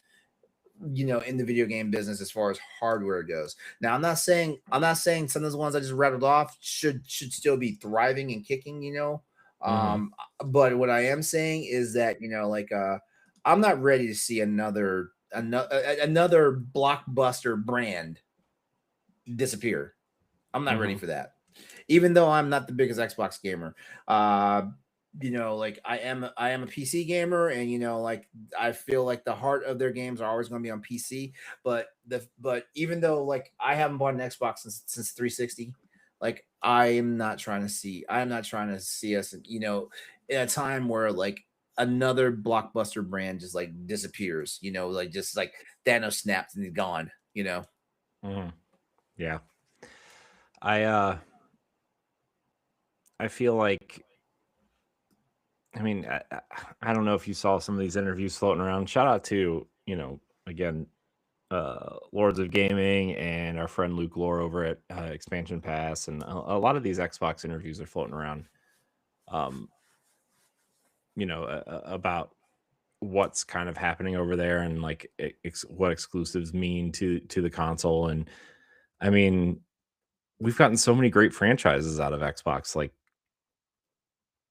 in the video game business as far as hardware goes. Now, I'm not saying some of those ones I just rattled off should still be thriving and kicking, Mhm. but what I am saying is that, I'm not ready to see another blockbuster brand disappear. I'm not ready Mhm. for that, even though I'm not the biggest Xbox gamer. Uh, like, I am a PC gamer, and, like, I feel like the heart of their games are always going to be on PC. But even though, like, I haven't bought an Xbox since 360, like, I am not trying to see us, in a time where, like, another blockbuster brand just, like, disappears. Like, just like Thanos snaps and he's gone. Mhm. Yeah, I I feel like, I mean, I don't know if you saw some of these interviews floating around. Shout out to, again, Lords of Gaming and our friend Luke Lore over at Expansion Pass, and a lot of these Xbox interviews are floating around. Um, about what's kind of happening over there, and like what exclusives mean to the console. And I mean, we've gotten so many great franchises out of Xbox, like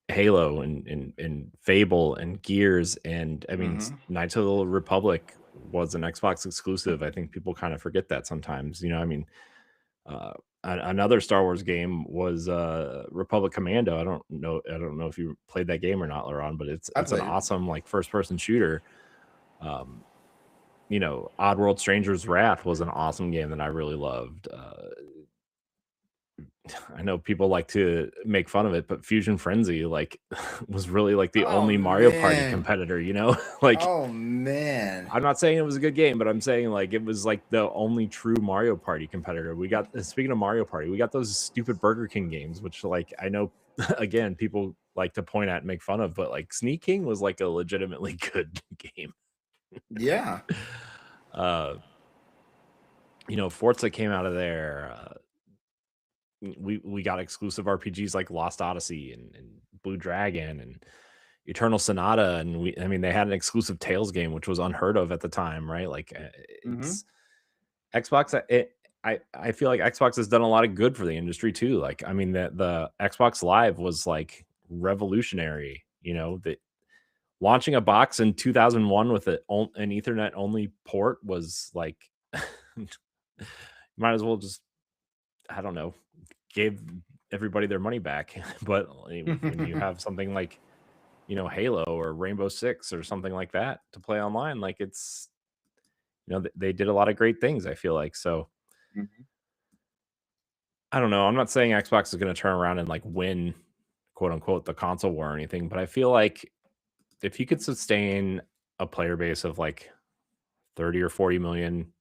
Halo and Fable and Gears, and I mean, Hmm. Knights of the Republic was an Xbox exclusive. I think people kind of forget that sometimes. I mean, uh, another Star Wars game was Republic Commando. I don't know if you played that game or not, Laron, but it's I it's an played it. awesome like first person shooter. Um, Oddworld Stranger's Wrath was an awesome game that I really loved. I know people like to make fun of it, but Fusion Frenzy like was really like the Oh only Mario Party man. competitor, like Oh man. I'm not saying it was a good game, but I'm saying like it was like the only true Mario Party competitor. We got, speaking of Mario Party, we got those stupid Burger King games, which like I know again people like to point at and make fun of, but like Sneak King was like a legitimately good game. Yeah. uh Forza came out of there. We got exclusive RPGs like Lost Odyssey and Blue Dragon and Eternal Sonata, and I mean they had an exclusive Tales game which was unheard of at the time, right? Like Hmm. it's Xbox. I feel like Xbox has done a lot of good for the industry too. Like I mean the Xbox Live was like revolutionary You know, that launching a box in 2001 with an Ethernet only port was like, might as well just, I don't know, gave everybody their money back. But when you have something like, Halo or Rainbow Six or something like that to play online, like it's, they did a lot of great things, I feel like. So I don't know. I'm not saying Xbox is going to turn around and like win, quote unquote, the console war or anything, but I feel like if you could sustain a player base of like 30 or 40 million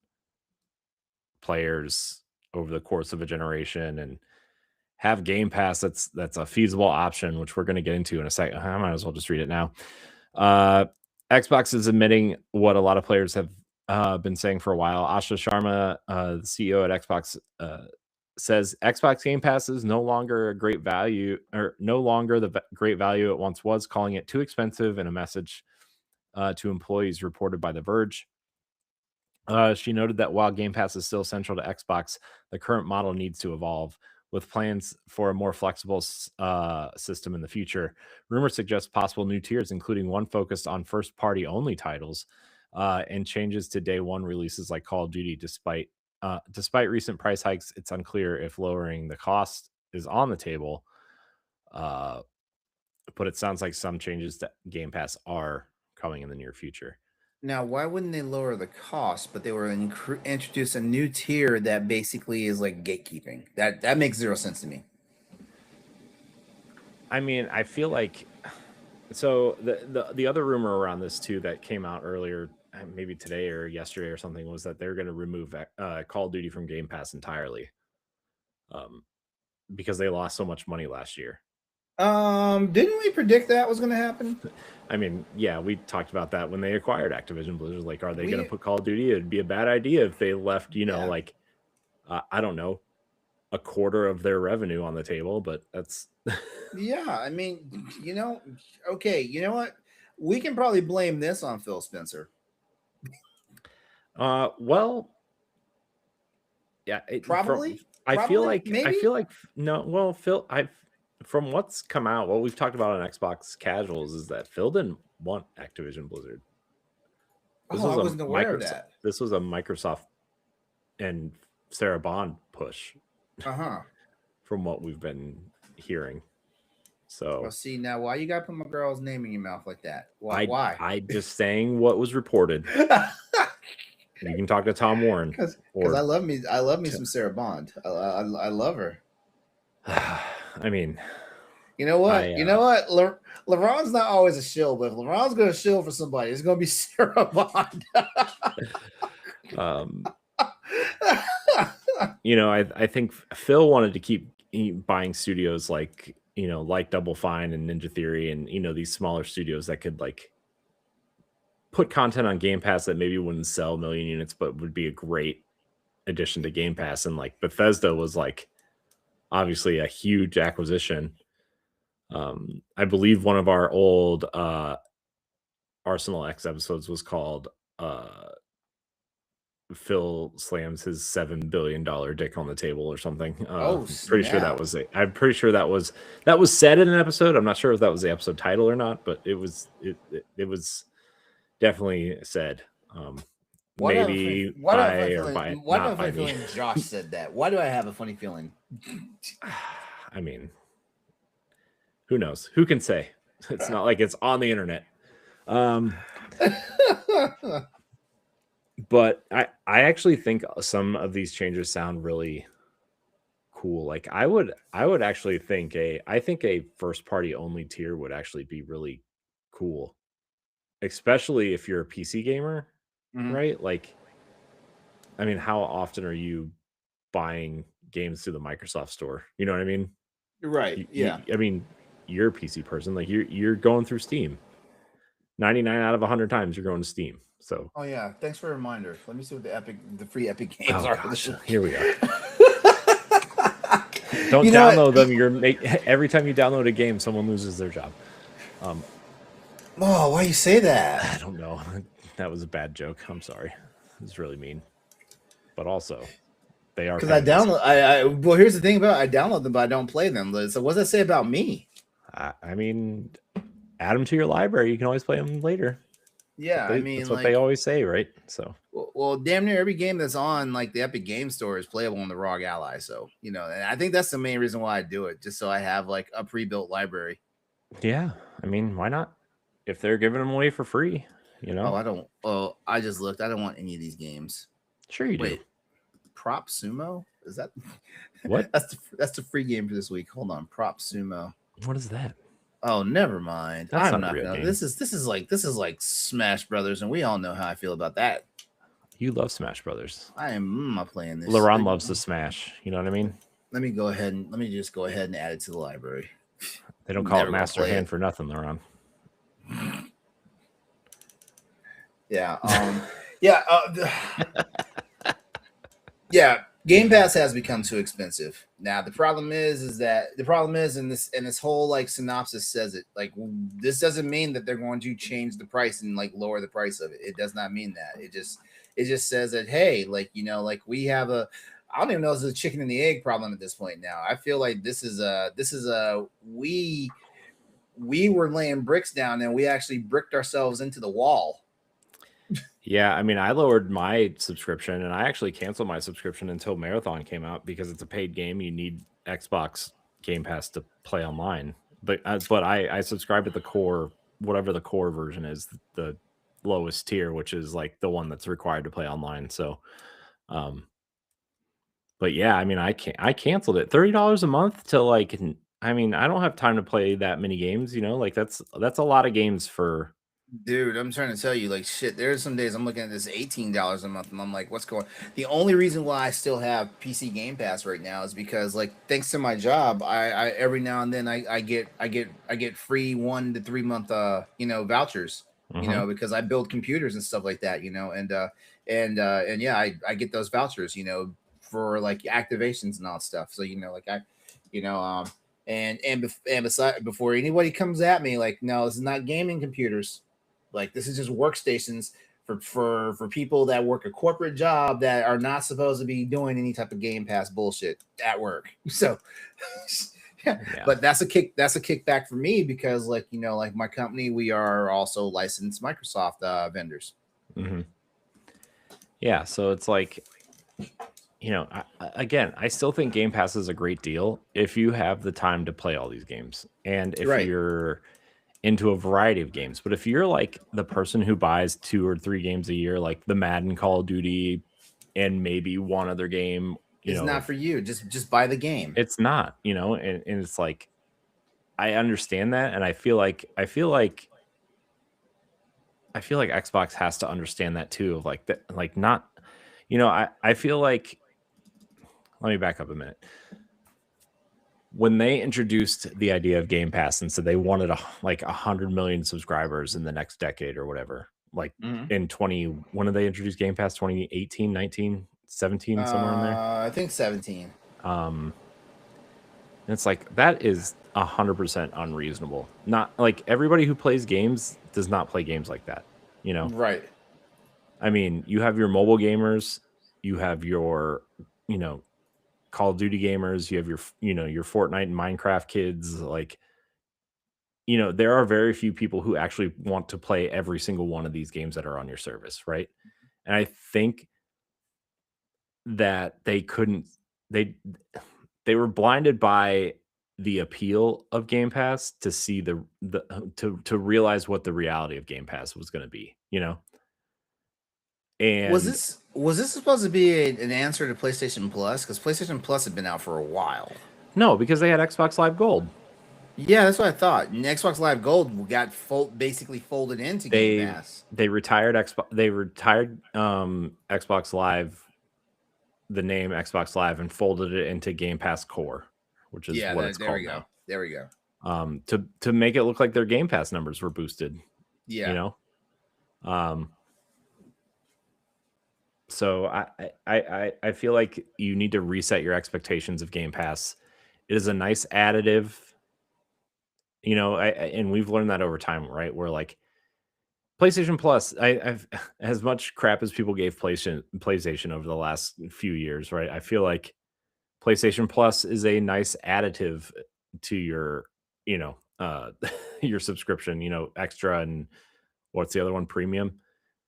players over the course of a generation and have Game Pass that's a feasible option, which we're going to get into in a second. I might as well just read it now. Xbox is admitting what a lot of players have been saying for a while. Asha Sharma, the CEO at Xbox, says Xbox Game Pass is no longer a great value, or no longer the great value it once was, calling it too expensive in a message to employees reported by The Verge. She noted that while Game Pass is still central to Xbox, the current model needs to evolve with plans for a more flexible system in the future. Rumors suggest possible new tiers, including one focused on first-party only titles and changes to day one releases like Call of Duty. Despite recent price hikes, it's unclear if lowering the cost is on the table. But it sounds like some changes to Game Pass are coming in the near future. Now, why wouldn't they lower the cost, but they were introduce a new tier that basically is like gatekeeping? That makes zero sense to me. I mean, I feel like, so the other rumor around this too that came out earlier, maybe today or yesterday or something, was that they're going to remove Call of Duty from Game Pass entirely, because they lost so much money last year. Didn't we predict that was going to happen? I mean, yeah, we talked about that when they acquired Activision Blizzard. Like, are they going to put Call of Duty? It'd be a bad idea if they left, like, I don't know, a quarter of their revenue on the table, but that's. Yeah, I mean, okay, you know what? We can probably blame this on Phil Spencer. Well, yeah, probably. I feel like no. Well, Phil, from what's come out, what we've talked about on Xbox Casuals is that Phil didn't want Activision Blizzard. I wasn't aware of that. This was a Microsoft and Sarah Bond push. From what we've been hearing. So, well, see, now why you gotta put my girl's name in your mouth like that? Why? I just saying what was reported. You can talk to Tom Warren because I love me some Sarah Bond. I love her. I mean, you know what? LeBron's not always a shill, but if LeBron's going to shill for somebody, it's going to be Sarah Bond. I think Phil wanted to keep buying studios like Double Fine and Ninja Theory and these smaller studios that could like put content on Game Pass that maybe wouldn't sell a million units, but would be a great addition to Game Pass. And like Bethesda was like obviously a huge acquisition. I believe one of our old Arsenal X episodes was called Phil slams his $7 billion dick on the table or something. Pretty sure that was I'm pretty sure that was said in an episode. I'm not sure if that was the episode title or not, but it was definitely said. Maybe by or by not by me. Josh said that. Why do I have a funny feeling? I mean, who knows? Who can say? It's not like it's on the internet. But I actually think some of these changes sound really cool. Like I would actually think a first party only tier would actually be really cool, especially if you're a PC gamer, right? Like, I mean, how often are you buying games through the Microsoft Store? You know what I mean? Right. I mean, you're a PC person. Like you're going through Steam. 99 out of 100 times you're going to Steam. So. Oh yeah, thanks for a reminder. Let me see what the free Epic games are. Gosh, here we are. Don't download them. Every time you download a game, someone loses their job. Why you say that? I don't know. That was a bad joke. I'm sorry. It's really mean. But also, they are. Because I download. Well, here's the thing about it. I download them, but I don't play them. So what does that say about me? I mean, add them to your library. You can always play them later. Yeah, I mean, That's what they like, always say, right? So yeah, I that's what mean, they like, always say, right? So well, damn near every game that's on like the Epic Game Store is playable on the ROG Ally. So, and I think that's the main reason why I do it, just so I have like a pre-built library. yeah, I mean, why not? If they're giving them away for free, Oh, I don't. Oh, I just looked. I don't want any of these games. Sure you do. Wait, Prop Sumo? Is that What? that's the free game for this week? Hold on, Prop Sumo. What is that? Oh, never mind. That's I'm not a not real gonna. game. This is like Smash Brothers, and we all know how I feel about that. You love Smash Brothers. I am not playing this. LaRon loves the Smash. You know what I mean? Let me just go ahead and add it to the library. They don't call it Never gonna Master play Hand it. for nothing, LaRon. Yeah. Yeah. Yeah. Game Pass has become too expensive. Now the problem is and this whole like synopsis says it, like, this doesn't mean that they're going to change the price and like lower the price of it. It does not mean that. It just says that, hey, like, like we have a, I don't even know if it's a chicken and the egg problem at this point. Now I feel like this is a we were laying bricks down and we actually bricked ourselves into the wall. Yeah, I mean, I lowered my subscription and I actually canceled my subscription until Marathon came out because it's a paid game. You need Xbox Game Pass to play online. But I subscribe to the core, whatever the core version is, the lowest tier, which is like the one that's required to play online. So, but yeah, I mean, I canceled it. $30 a month to like, I mean, I don't have time to play that many games. Like that's a lot of games for. Dude, I'm trying to tell you, like, shit, there's some days I'm looking at this $18 a month and I'm like, what's going on? The only reason why I still have PC Game Pass right now is because, like, thanks to my job, I every now and then I get free 1 to 3 month vouchers, because I build computers and stuff like that, and yeah, I get those vouchers, for like activations and all that stuff. So, like you know, um and beside, before anybody comes at me like, no, this is not gaming computers. Like, this is just workstations for people that work a corporate job that are not supposed to be doing any type of Game Pass bullshit at work. So, yeah. But that's a kickback for me because, like, like my company, we are also licensed Microsoft vendors. Mm-hmm. Yeah, so it's like, again, I still think Game Pass is a great deal if you have the time to play all these games and if you're into a variety of games. But if you're like the person who buys 2 or 3 games a year, like the Madden, Call of Duty, and maybe one other game, it's not for you. Just buy the game. It's not, and it's like, I understand that, and I feel like Xbox has to understand that too. Of like that, like not, I feel like. Let me back up a minute. When they introduced the idea of Game Pass and said they wanted 100 million subscribers in the next decade or whatever, like in when did they introduce Game Pass? 2018, 19, 17, somewhere in there? I think 17. And it's like, that is 100% unreasonable. Not like everybody who plays games does not play games like that, Right. I mean, you have your mobile gamers, you have your, Call of Duty gamers, you have your, your Fortnite and Minecraft kids. Like, there are very few people who actually want to play every single one of these games that are on your service, right? And I think that they were blinded by the appeal of Game Pass to see to realize what the reality of Game Pass was going to be, And was this supposed to be an answer to PlayStation Plus? Because PlayStation Plus had been out for a while. No, because they had Xbox Live Gold. Yeah, that's what I thought. And Xbox Live Gold got basically folded into Game Pass. They retired Xbox Live, the name Xbox Live, and folded it into Game Pass Core, which is what it's called now. There we go. To make it look like their Game Pass numbers were boosted. Yeah. So I feel like you need to reset your expectations of Game Pass. It is a nice additive, and we've learned that over time, right? Where like PlayStation Plus, I've as much crap as people gave PlayStation over the last few years, right? I feel like PlayStation Plus is a nice additive to your, uh your subscription, extra and what's the other one, premium.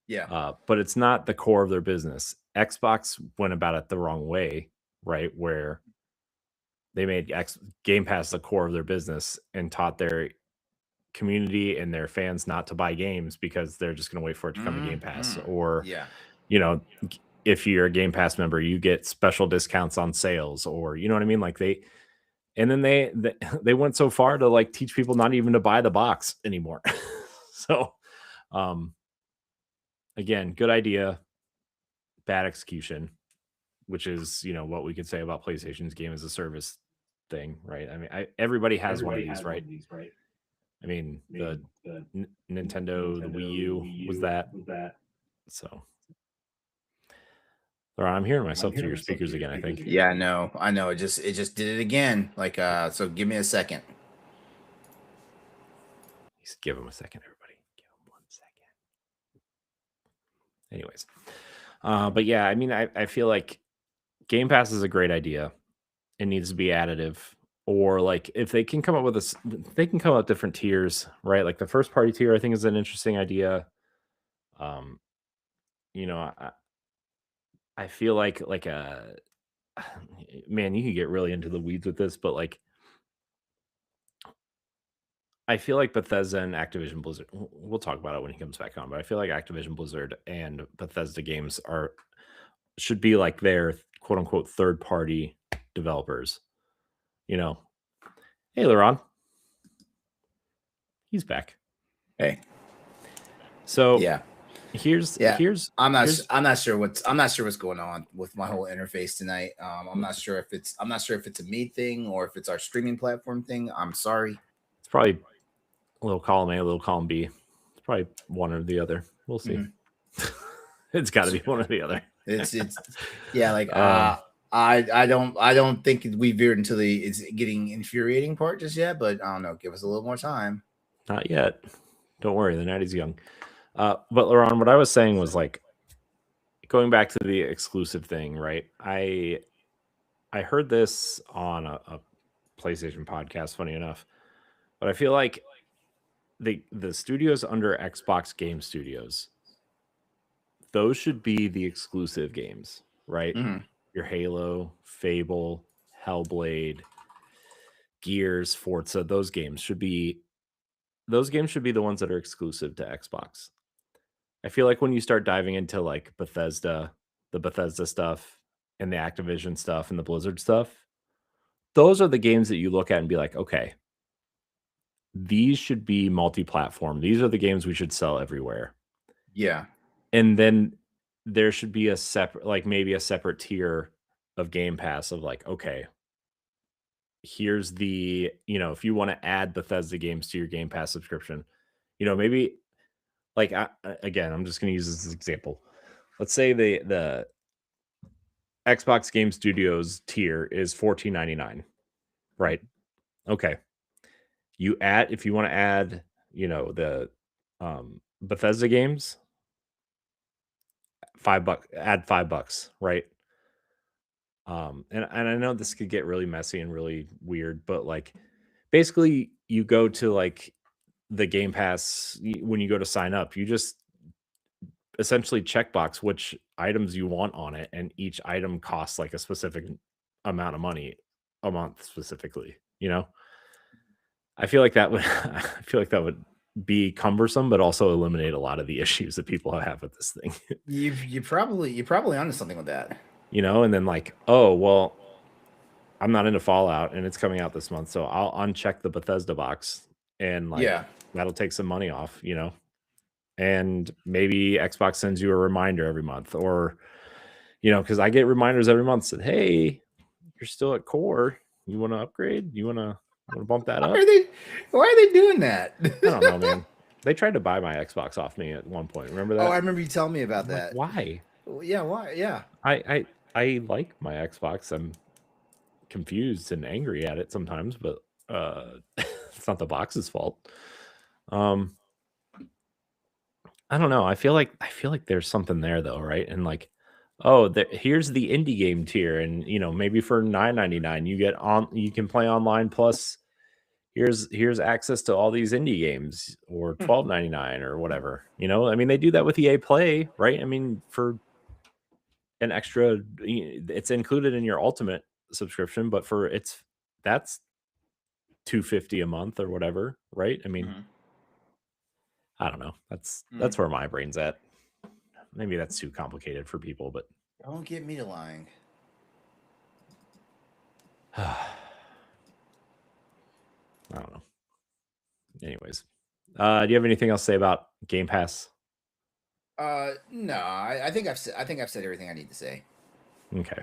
Yeah. But it's not the core of their business. Xbox went about it the wrong way, right? Where they made Game Pass the core of their business and taught their community and their fans not to buy games because they're just going to wait for it to come to Game Pass. Or, Yeah. you know, if you're a Game Pass member, you get special discounts on sales, or you know what I mean? Like and then they went so far to like teach people not even to buy the box anymore. So, um, again, good idea, bad execution, which is what we could say about PlayStation's game as a service thing, right? I mean, everybody has one of these, right? I mean, the Nintendo, the Wii U was that. So, Laura, I'm hearing myself through your speakers again, I think. Yeah, I know. It just did it again. Like, so give me a second. Just give him a second, everybody. Give him 1 second. Anyways, but yeah, I mean, I feel like Game Pass is a great idea. It needs to be additive, or like if they can come up with they can come up with different tiers, right? Like the first party tier, I think is an interesting idea. Um, you know, I feel like a man, you can get really into the weeds with this, but like I feel like Bethesda and Activision Blizzard. We'll talk about it when he comes back on, but I feel like Activision Blizzard and Bethesda games should be like their quote unquote third party developers. You know, hey, Laron, he's back. Hey. So yeah, here's I'm not sure what's going on with my whole interface tonight. I'm not sure if it's a me thing or if it's our streaming platform thing. I'm sorry. It's probably a little column A, a little column B. It's probably one or the other. We'll see. It's got to be one or the other. It's yeah, like I don't think we veered into it's getting infuriating part just yet, but I don't know. Give us a little more time. Not yet. Don't worry, the night is young. But Laron, what I was saying was like going back to the exclusive thing, right? I heard this on a PlayStation podcast, funny enough, but I feel like the studios under Xbox Game Studios, those should be the exclusive games, right? Mm-hmm. Your Halo, Fable, Hellblade, Gears, Forza, those games should be the ones that are exclusive to Xbox. I feel like when you start diving into like the Bethesda stuff and the Activision stuff and the Blizzard stuff, those are the games that you look at and be like, okay, these should be multi-platform. These are the games we should sell everywhere. Yeah. And then there should be maybe a separate tier of Game Pass of like, okay, here's the, if you want to add Bethesda games to your Game Pass subscription, maybe like, again, I'm just going to use this as an example. Let's say the Xbox Game Studios tier is $14.99, right? Okay. If you want to add, the Bethesda games, $5, add $5, right? And I know this could get really messy and really weird, but like basically you go to like the Game Pass when you go to sign up, you just essentially checkbox which items you want on it, and each item costs like a specific amount of money a month specifically. I feel like that would be cumbersome, but also eliminate a lot of the issues that people have with this thing. You're probably onto something with that. And then like, oh well, I'm not into Fallout and it's coming out this month, so I'll uncheck the Bethesda box and like that'll take some money off, and maybe Xbox sends you a reminder every month, or because I get reminders every month that, hey, you're still at core, you want to upgrade, you want to bump that up. Why are they doing that? I don't know, man. They tried to buy my Xbox off me at one point. Remember that? Oh, I remember you telling me about that. Like, why? Yeah, why? Yeah. I like my Xbox. I'm confused and angry at it sometimes, but it's not the box's fault. I don't know. I feel like there's something there though, right? And like, oh, here's the indie game tier, and maybe for $9.99 you can play online plus here's access to all these indie games or Hmm. $12.99 or whatever. I mean, they do that with EA Play, right? I mean, for an extra, it's included in your ultimate subscription, but that's $2.50 a month or whatever, right? I mean, Mhm. I don't know. That's Mm. where my brain's at. Maybe that's too complicated for people, but Don't get me to lying. I don't know. Anyways, do you have anything else to say about Game Pass? No, I think I've said everything I need to say. Okay.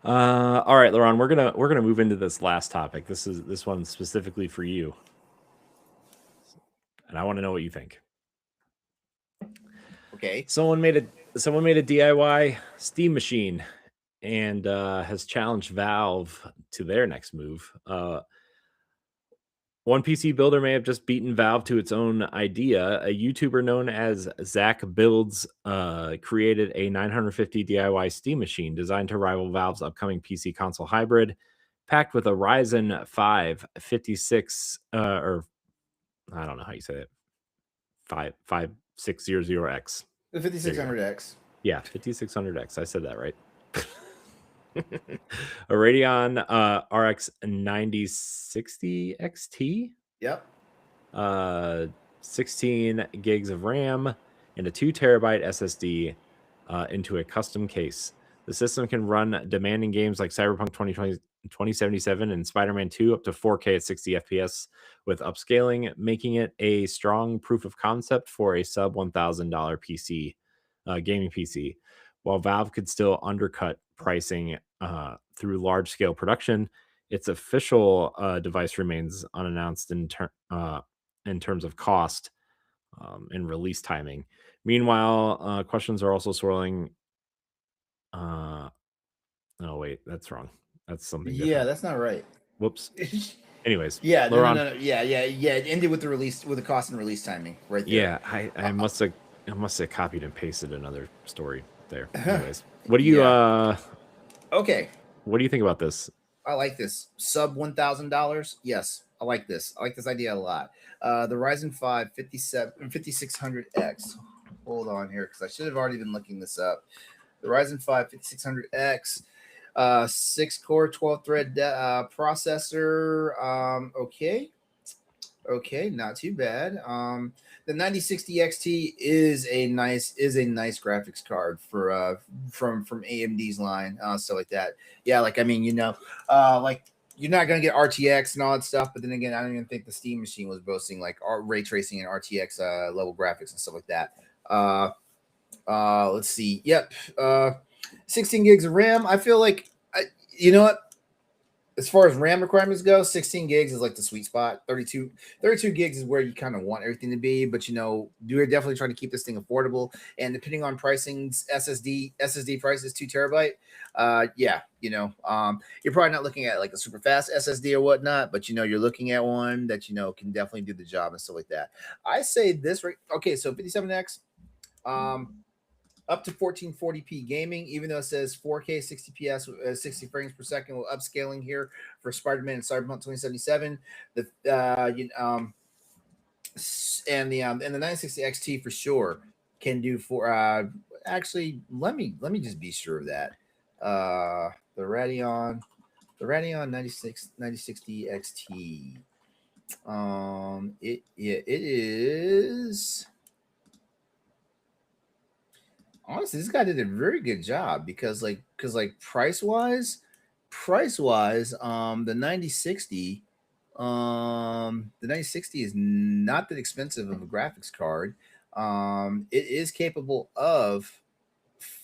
All right, Laurent, we're gonna move into this last topic. This one specifically for you, and I want to know what you think. Okay. Someone made a DIY Steam machine and has challenged Valve to their next move. One PC builder may have just beaten Valve to its own idea. A YouTuber known as Zach Builds created a 950 DIY Steam machine designed to rival Valve's upcoming PC console hybrid, packed with a Ryzen 5 56 or I don't know how you say it, 5600X. The There you go. 5600X. Yeah, 5600X. I said that right. A Radeon RX 9060 XT. Yep. 16 gigs of RAM and a 2 terabyte SSD into a custom case. The system can run demanding games like Cyberpunk 2077 and Spider-Man 2 up to 4K at 60 FPS with upscaling, making it a strong proof of concept for a sub $1,000 PC, gaming PC. While Valve could still undercut pricing through large-scale production, its official device remains unannounced in terms of cost and release timing. Meanwhile, questions are also swirling. Oh wait, that's wrong. That's something Yeah, different. that's not right. Whoops. Anyways, Yeah, no, no, Laurent. no, no. Yeah. It ended with the cost and release timing right there. Yeah, I Uh, must have copied and pasted another story there. Anyways, what do you yeah. Okay. what do you think about this? I like this. Sub $1,000. Yes, I like this. I like this idea a lot. The Ryzen 5 5600X. Hold on here because I should have already been looking this up. The Ryzen 5 5600X, 6 core, 12 thread processor. Okay, not too bad. The 9060 XT is a nice graphics card for from AMD's line, stuff like that. Yeah, like I mean, like you're not gonna get RTX and all that stuff, but then again, I don't even think the Steam machine was boasting like ray tracing and RTX level graphics and stuff like that. Let's see. Yep. 16 gigs of RAM. I feel like you know what? As far as RAM requirements go, 16 gigs is like the sweet spot. 32 gigs is where you kind of want everything to be, but we're definitely trying to keep this thing affordable. And depending on pricing, SSD prices, 2 terabyte. Yeah, you're probably not looking at like a super fast SSD or whatnot, but you're looking at one that can definitely do the job and stuff like that. I say this right. Okay, so 57X. Up to 1440p gaming, even though it says 4K 60 PS, 60 frames per second, with upscaling here for Spider-Man and Cyberpunk 2077. The and the 960 XT for sure can do for. Actually, let me just be sure of that. The Radeon 9060 XT. It is. Honestly, this guy did a very good job because price wise, the 9060 is not that expensive of a graphics card. It is capable of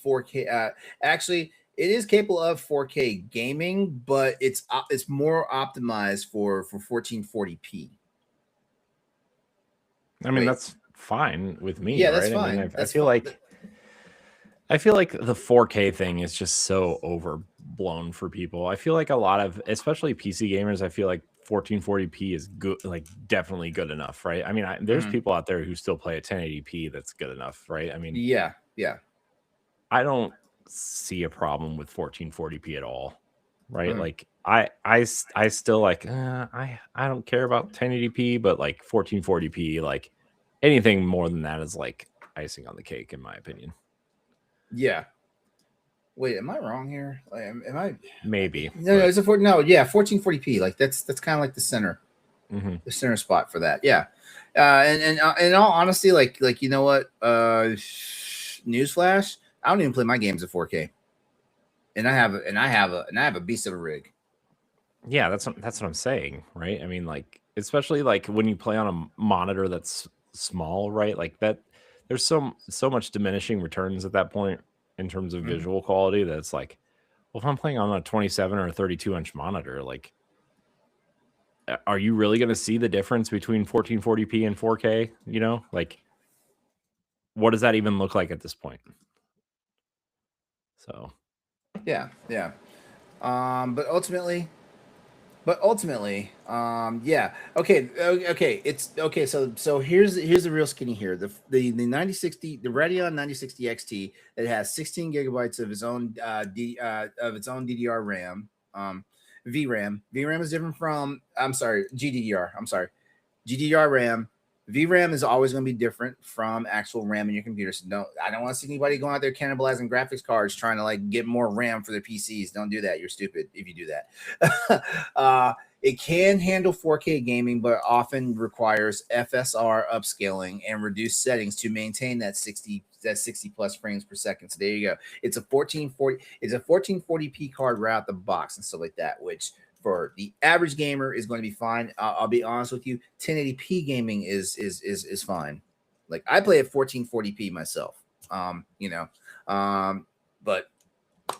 4K. Actually, it is capable of 4K gaming, but it's more optimized for 1440p. I mean, Wait, that's fine with me, yeah, that's right? I mean, fine. I That's feel fine. like the 4K thing is just so overblown for people. I feel like a lot of, especially PC gamers, I feel like 1440p is good, like definitely good enough, right? I mean, there's Mhm. people out there who still play at 1080p that's good enough, right? I mean, Yeah. I don't see a problem with 1440p at all. right? Like I still like I don't care about 1080p, but like 1440p, like anything more than that is like icing on the cake, in my opinion. Yeah. Wait, am I wrong here? Like, am I? Maybe, No, but it's a no. Yeah, 1440p. Like that's kind of like mhm. the center spot for that. Yeah. And in all honesty, like you know what? Newsflash: I don't even play my games at 4K, and I have a beast of a rig. Yeah, that's what I'm saying, right? I mean, like especially like when you play on a monitor that's small, right? Like that, there's so much diminishing returns at that point in terms of Mhm. visual quality that it's like, well, if I'm playing on a 27 or a 32-inch monitor, like, are you really going to see the difference between 1440p and 4K? You know, like, what does that even look like at this point? So, Yeah, yeah. But yeah. Okay, okay. It's okay. So here's the real skinny here. The 9060, the Radeon 9060 XT that has 16 gigabytes of its own of its own DDR RAM. VRAM. VRAM is different from. I'm sorry, GDDR. I'm sorry, GDDR RAM. VRAM is always going to be different from actual RAM in your computer. So I don't want to see anybody going out there cannibalizing graphics cards trying to like get more RAM for their PCs. Don't do that. You're stupid if you do that. It can handle 4K gaming, but often requires FSR upscaling and reduced settings to maintain that 60 plus frames per second. So there you go. It's a 1440p card right out the box and stuff like that, which for the average gamer is going to be fine. I'll be honest with you, 1080p gaming is fine. Like I play at 1440p myself. You know, but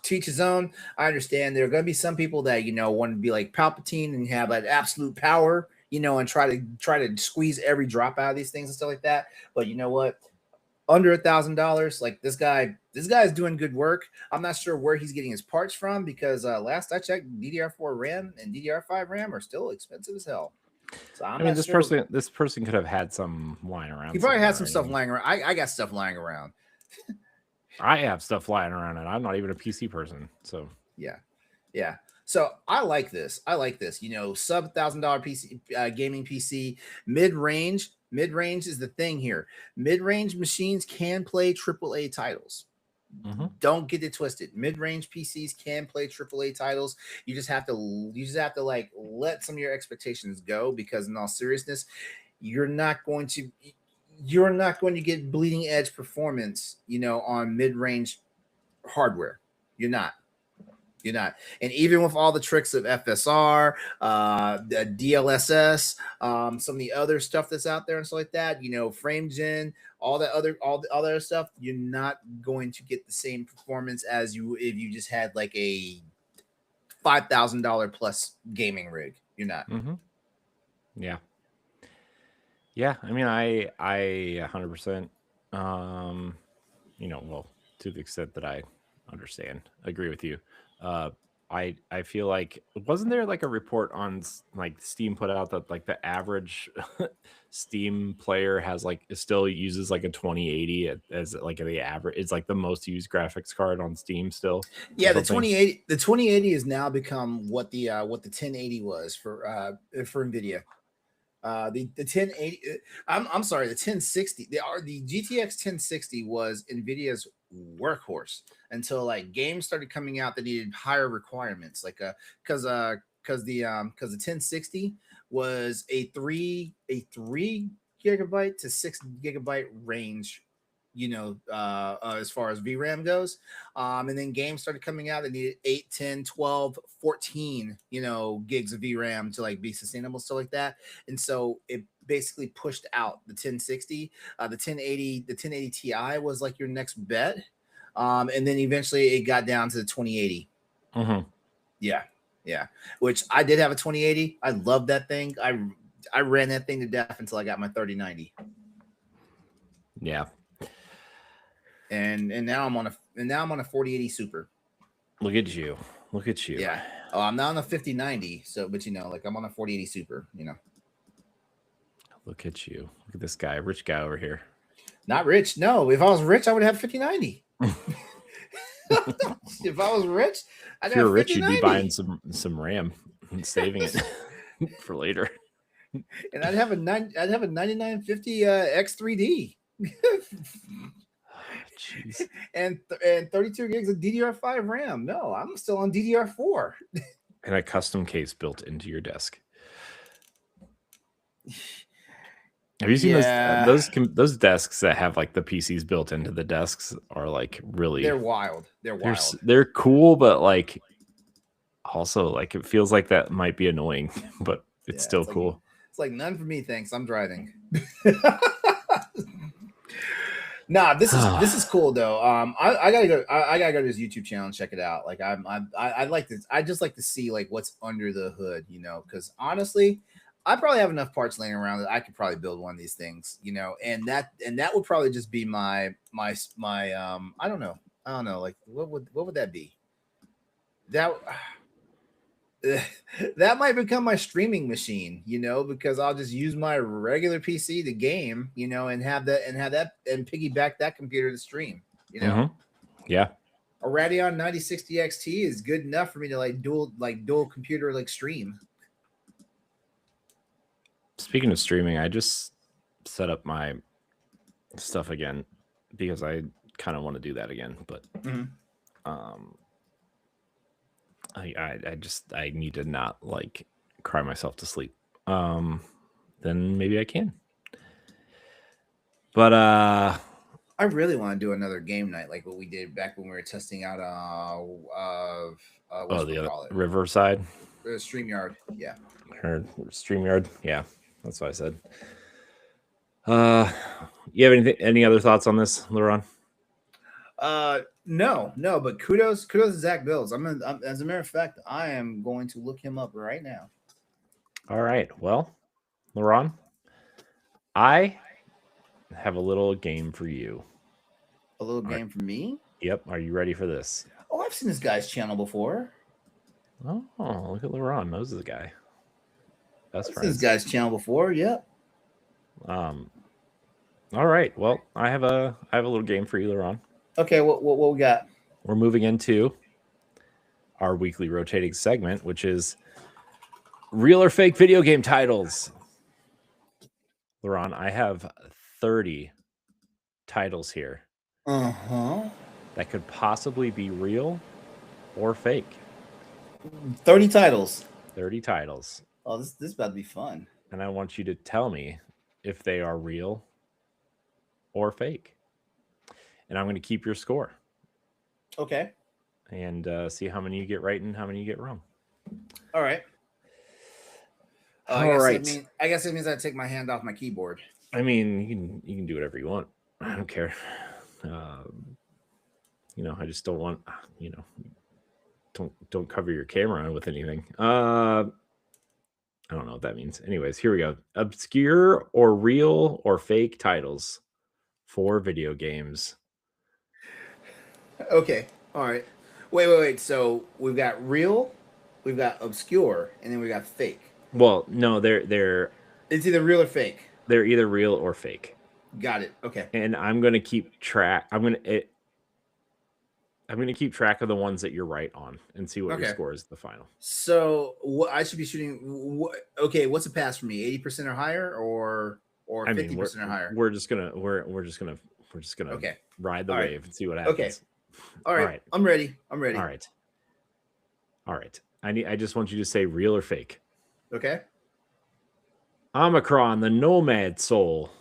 teach his own. I understand there are going to be some people that want to be like Palpatine and have that absolute power, and try to squeeze every drop out of these things and stuff like that. But you know what? Under $1,000, like this guy is doing good work. I'm not sure where he's getting his parts from because last I checked, DDR4 RAM and DDR5 RAM are still expensive as hell. So I'm I mean, not sure. this person could have had some lying He around probably had somewhere. some I stuff mean, lying around. I got stuff lying around. I have stuff lying around, and I'm not even a PC person. So, Yeah, yeah. So I like this. Sub $1,000 PC gaming PC, mid range. Mid range is the thing here. Mid range machines can play AAA titles. mhm. Don't get it twisted. Mid-range PCs can play AAA titles. You just have to like let some of your expectations go because in all seriousness, you're not going to you're not going to get bleeding edge performance, on mid-range hardware. You're not. You're not. And even with all the tricks of FSR, the DLSS, some of the other stuff that's out there and stuff like that, frame gen, all the other stuff, you're not going to get the same performance as you if you just had like a $5,000 plus gaming rig. You're not. Mhm. Yeah. Yeah, I mean, I 100%, um, well, to the extent that I understand, agree with you. Uh, I feel like wasn't there like a report on like Steam put out that like the average Steam player has like still uses like a 2080 as like the average. It's like the most used graphics card on Steam still or Yeah, something. the 2080 has now become what the 1080 was for Nvidia. The 1080, I'm sorry, the 1060, the GTX 1060 was Nvidia's workhorse until like games started coming out that needed higher requirements, like because the 1060 was a three gigabyte to 6 gigabyte range, as far as VRAM goes. And then games started coming out that needed 8, 10, 12, 14, gigs of VRAM to like be sustainable, stuff like that. And so it basically pushed out the 1060. The 1080 Ti was like your next bet. And then eventually it got down to the 2080. Hmm. Yeah. Yeah. Which I did have a 2080. I loved that thing. I ran that thing to death until I got my 3090. Yeah. And now I'm on a 4080 Super. Look at you. Look at you. Yeah. Oh, I'm not on a 5090. So, but like I'm on a 4080 Super. Look at you. Look at this guy, rich guy over here. Not rich. No, if I was rich, I would have 5090. If I was rich, I'd If you're have rich, you'd be buying 5090. some RAM and saving it for later. And I'd have a 9950 X3D. Jeez. And 32 gigs of DDR5 RAM. No, I'm still on DDR4. And a custom case built into your desk. Have you seen those desks that have like the PCs built into the desks are like really They're wild. They're wild. They're cool, but like also like it feels like that might be annoying, but it's still cool. It's like none for me, thanks. I'm driving. Nah, this is cool though. I gotta go. I gotta go to his YouTube channel and check it out. Like I like this. I just like to see like what's under the hood, you know. Because honestly, I probably have enough parts laying around that I could probably build one of these things, you know. And that would probably just be my I don't know. Like what would that be? That that might become my streaming machine, you know, because I'll just use my regular PC to game, you know, and have that and piggyback that computer to stream, you know. Mm-hmm. Yeah. A Radeon 9060 XT is good enough for me to like dual computer like stream. Speaking of streaming, I just set up my stuff again because I kind of want to do that again, but I need to not like cry myself to sleep. Then maybe I can. But I really want to do another game night like what we did back when we were testing out Riverside StreamYard. Yeah. Or StreamYard. Yeah, that's what I said. You have any other thoughts on this, Laron? No, but kudos to Zach Bills. As a matter of fact, I am going to look him up right now. All right. Well, Laron, I have a little game for you. A little game for me? Yep. Are you ready for this? Oh, I've seen this guy's channel before. Oh, look at Laron. Knows the guy. Best friends. Seen this guy's channel before. Yep. All right. Well, I have a little game for you, Laron. Okay. What we got? We're moving into our weekly rotating segment, which is real or fake video game titles. Laron, I have 30 titles here. That could possibly be real or fake. 30 titles. 30 titles. Oh, this is about to be fun. And I want you to tell me if they are real or fake. And I'm going to keep your score. Okay. And see how many you get right and how many you get wrong. All right. I guess it means I take my hand off my keyboard. I mean, you can do whatever you want. I don't care. You know, I just don't want, you know, don't cover your camera with anything. I don't know what that means. Anyways, here we go. Obscure or real or fake titles for video games. Okay. All right. Wait. So we've got real, we've got obscure, and then we got fake. Well, no, they're it's either real or fake. They're either real or fake. Got it. Okay. And I'm going to keep track. I'm going to keep track of the ones that you're right on and see what your score is the final. So what I should be shooting. Okay, what's a pass for me? 80% or higher, or 50% or higher? We're just gonna ride the wave and see what happens. Okay. All right. I'm ready. All right. I just want you to say real or fake. Okay. Omicron, the Nomad Soul.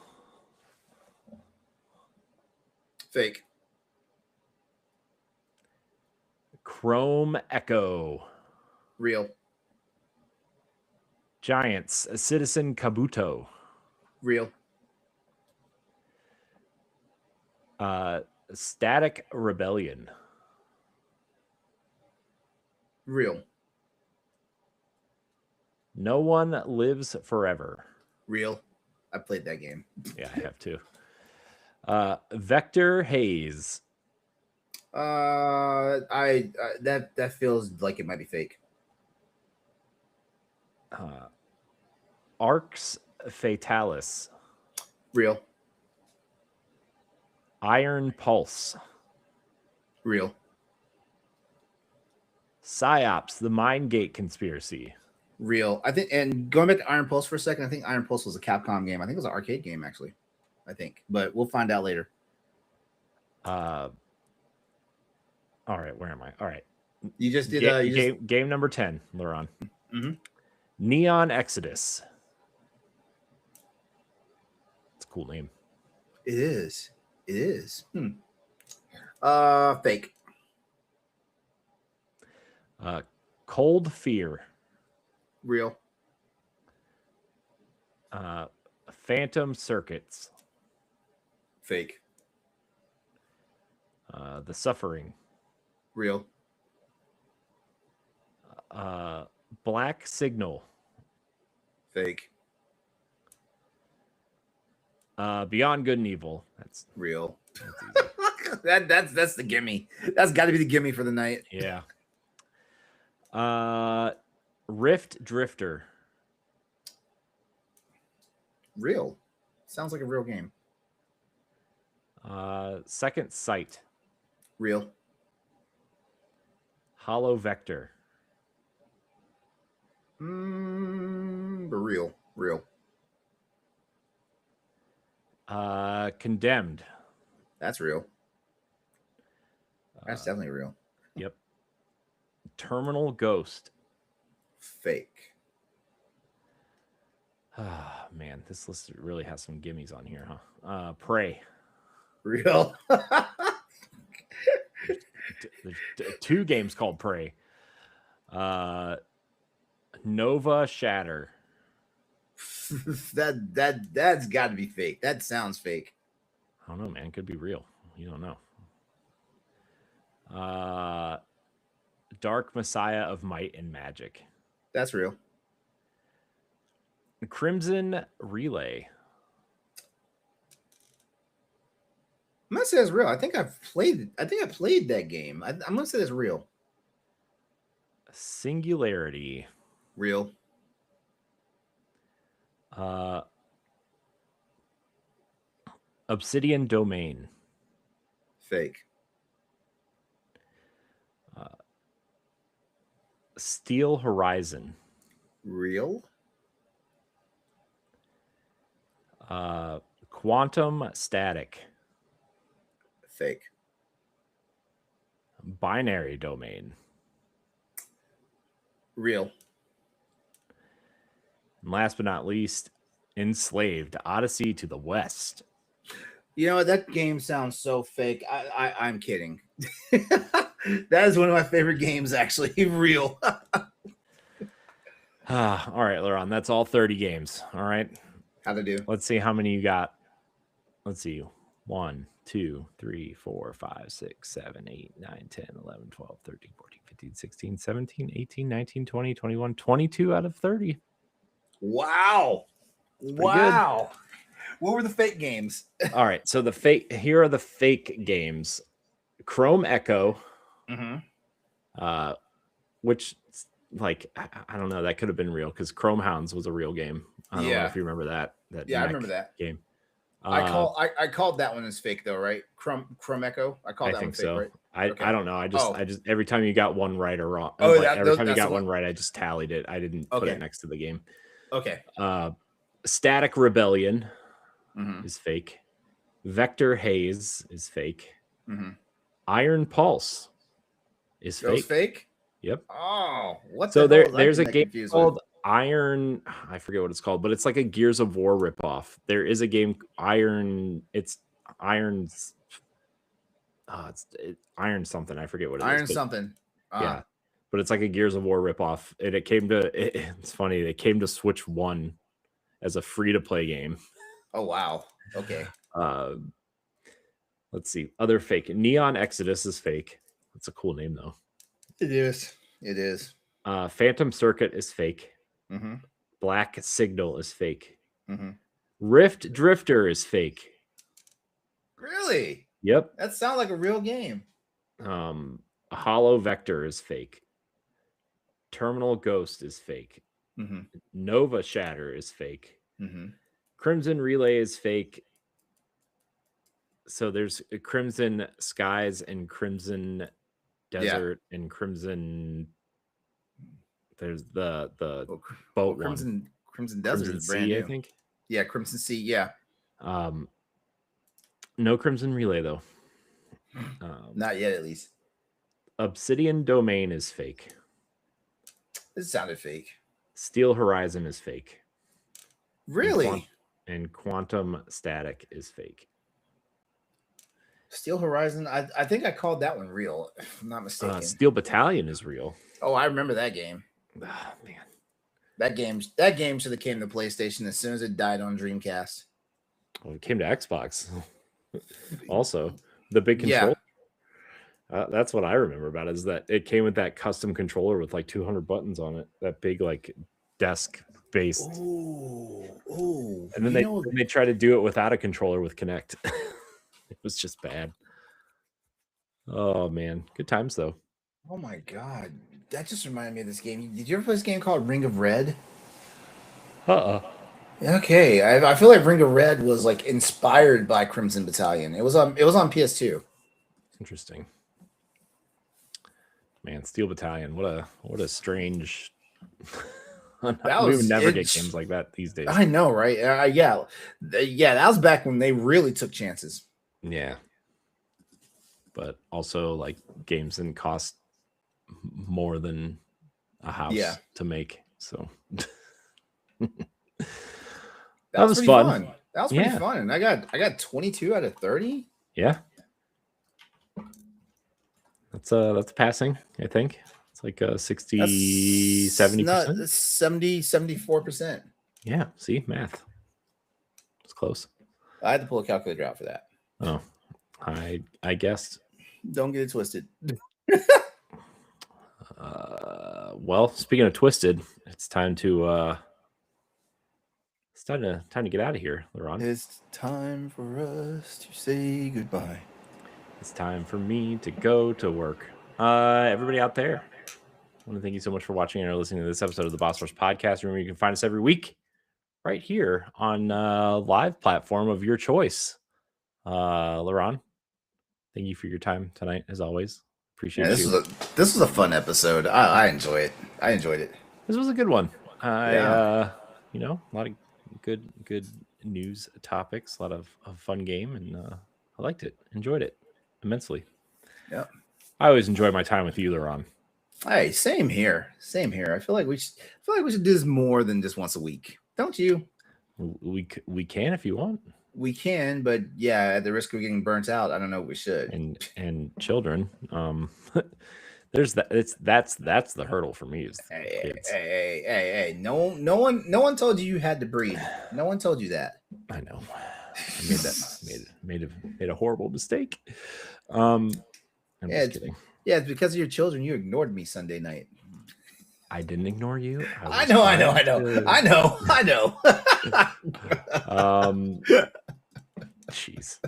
Fake. Chrome Echo. Real. Giants, Citizen Kabuto. Real. Static Rebellion. Real. No One Lives Forever. Real. I played that game. Yeah, I have too. Vector Haze. That feels like it might be fake. Arx Fatalis. Real. Iron Pulse. Real. Psyops, the Mind Gate conspiracy. Real. I think, and going back to Iron Pulse for a second, I think Iron Pulse was a Capcom game. I think it was an arcade game, actually. I think, but we'll find out later. All right, where am I? All right. You just did game number 10, Laron. Mm-hmm. Neon Exodus. It's a cool name. It is. It is. Fake. Cold Fear. Real. Phantom Circuits. Fake. The Suffering. Real. Black Signal. Fake. Beyond Good and Evil. That's real. That's that's the gimme. That's got to be the gimme for the night. Yeah. Rift Drifter. Real. Sounds like a real game. Second Sight. Real. Hollow Vector. Real. Condemned. That's real. That's definitely real. Yep. Terminal Ghost. Fake. Man, this list really has some gimmies on here, huh? Prey. Real. There's 2 games called Prey. Nova Shatter. That's got to be fake. That sounds fake. I don't know, man. Could be real. You don't know. Dark Messiah of Might and Magic. That's real. Crimson Relay. I'm gonna say it's real. I think I played that game. I'm gonna say it's real. Singularity. Real. Obsidian Domain. Fake. Steel Horizon. Real. Quantum Static. Fake. Binary Domain. Real. And last but not least, Enslaved, Odyssey to the West. You know, that game sounds so fake. I'm kidding. That is one of my favorite games, actually. Real. All right, Laron, that's all 30 games. All right. How'd I do? Let's see how many you got. Let's see. 1, 2, 3, 4, 5, 6, 7, 8, 9, 10, 11, 12, 13, 14, 15, 16, 17, 18, 19, 20, 21, 22 out of 30. Wow. Wow. Good. What were the fake games? All right. So here are the fake games. Chrome Echo. Which, like, I don't know, that could have been real because Chrome Hounds was a real game. I don't know if you remember that. I remember that game. I called that one as fake though, right? Chrome Echo. I called that one fake, so. Right? I don't know. I just every time you got one right or wrong. Every time you got one right, I just tallied it. I didn't put it next to the game. Okay. Static Rebellion is fake. Vector Haze is fake. Iron Pulse is fake. Fake? Yep. Oh, what? So there's a game called Iron. I forget what it's called, but it's like a Gears of War ripoff. There is a game Iron. It's Iron's. It's Iron something. I forget what it is. Iron something. Yeah, but it's like a Gears of War ripoff, and it came to. It's funny. It came to Switch 1 as a free-to-play game. Oh wow. Okay. Let's see. Other fake. Neon Exodus is fake. That's a cool name though. It is. Phantom Circuit is fake. Black Signal is fake. Rift Drifter is fake. Really? Yep. That sounds like a real game. Hollow Vector is fake. Terminal Ghost is fake. Nova Shatter is fake. Crimson Relay is fake. So there's Crimson Skies and Crimson Desert and Crimson There's the boat Crimson Desert is brand new. I think. Yeah, Crimson Sea. Yeah. No Crimson Relay though. Not yet, at least. Obsidian Domain is fake. This sounded fake. Steel Horizon is fake. Really? And Quantum Static is fake. Steel Horizon, I think I called that one real, if I'm not mistaken. Steel Battalion is real. Oh, I remember that game. Oh, man. That game should have came to PlayStation as soon as it died on Dreamcast. Well, it came to Xbox. Also, the big controller. Yeah. That's what I remember about it, is that it came with that custom controller with like 200 buttons on it. That big like desk based. Oh. And then they tried to do it without a controller with Kinect. It was just bad. Oh man, good times though. Oh my god, that just reminded me of this game. Did you ever play this game called Ring of Red? Okay, I feel like Ring of Red was like inspired by Crimson Battalion. It was on PS2. Interesting. Man, Steel Battalion. What a strange. We would never get games like that these days. I know, right? Yeah. That was back when they really took chances. Yeah. But also, like, games didn't cost more than a house to make. So that was fun. That was pretty fun. And I got 22 out of 30. Yeah. That's passing, I think. It's like 60, 70%. 74%. Yeah, see, math. It's close. I had to pull a calculator out for that. Oh, I guessed. Don't get it twisted. Well, speaking of twisted, it's time to get out of here, Laurent. It's time for us to say goodbye. It's time for me to go to work. Everybody out there, I want to thank you so much for watching and listening to this episode of the Boss Rush Podcast. Remember, you can find us every week right here on live platform of your choice. Laurent, thank you for your time tonight, as always. Appreciate it. This was a fun episode. I enjoy it. I enjoyed it. This was a good one. A lot of good news topics, a lot of fun game, and I liked it. Enjoyed it immensely. Yeah. I always enjoy my time with you, Laurent. Hey, same here. I feel like we should do this more than just once a week. Don't you? We can if you want. We can, but yeah, at the risk of getting burnt out, I don't know if we should. And children, there's that. That's the hurdle for me. Is kids. Hey! No one told you had to breed. No one told you that. I know. I made a horrible mistake. I'm just kidding. Yeah, it's because of your children. You ignored me Sunday night. I didn't ignore you. I know. Jeez.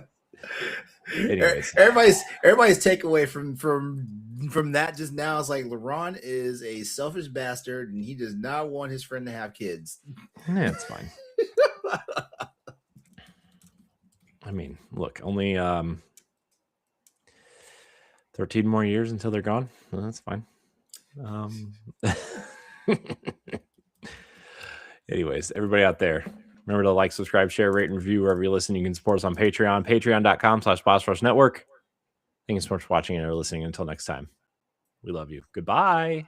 Anyways, everybody's takeaway from that just now is like Laurent is a selfish bastard and he does not want his friend to have kids. Yeah, it's fine. I mean, look, only 13 more years until they're gone. Well, that's fine. Anyways, everybody out there, remember to like, subscribe, share, rate, and review wherever you listen. You can support us on Patreon, patreon.com/BossRushNetwork. Thank you so much for watching and listening. Until next time, we love you. Goodbye.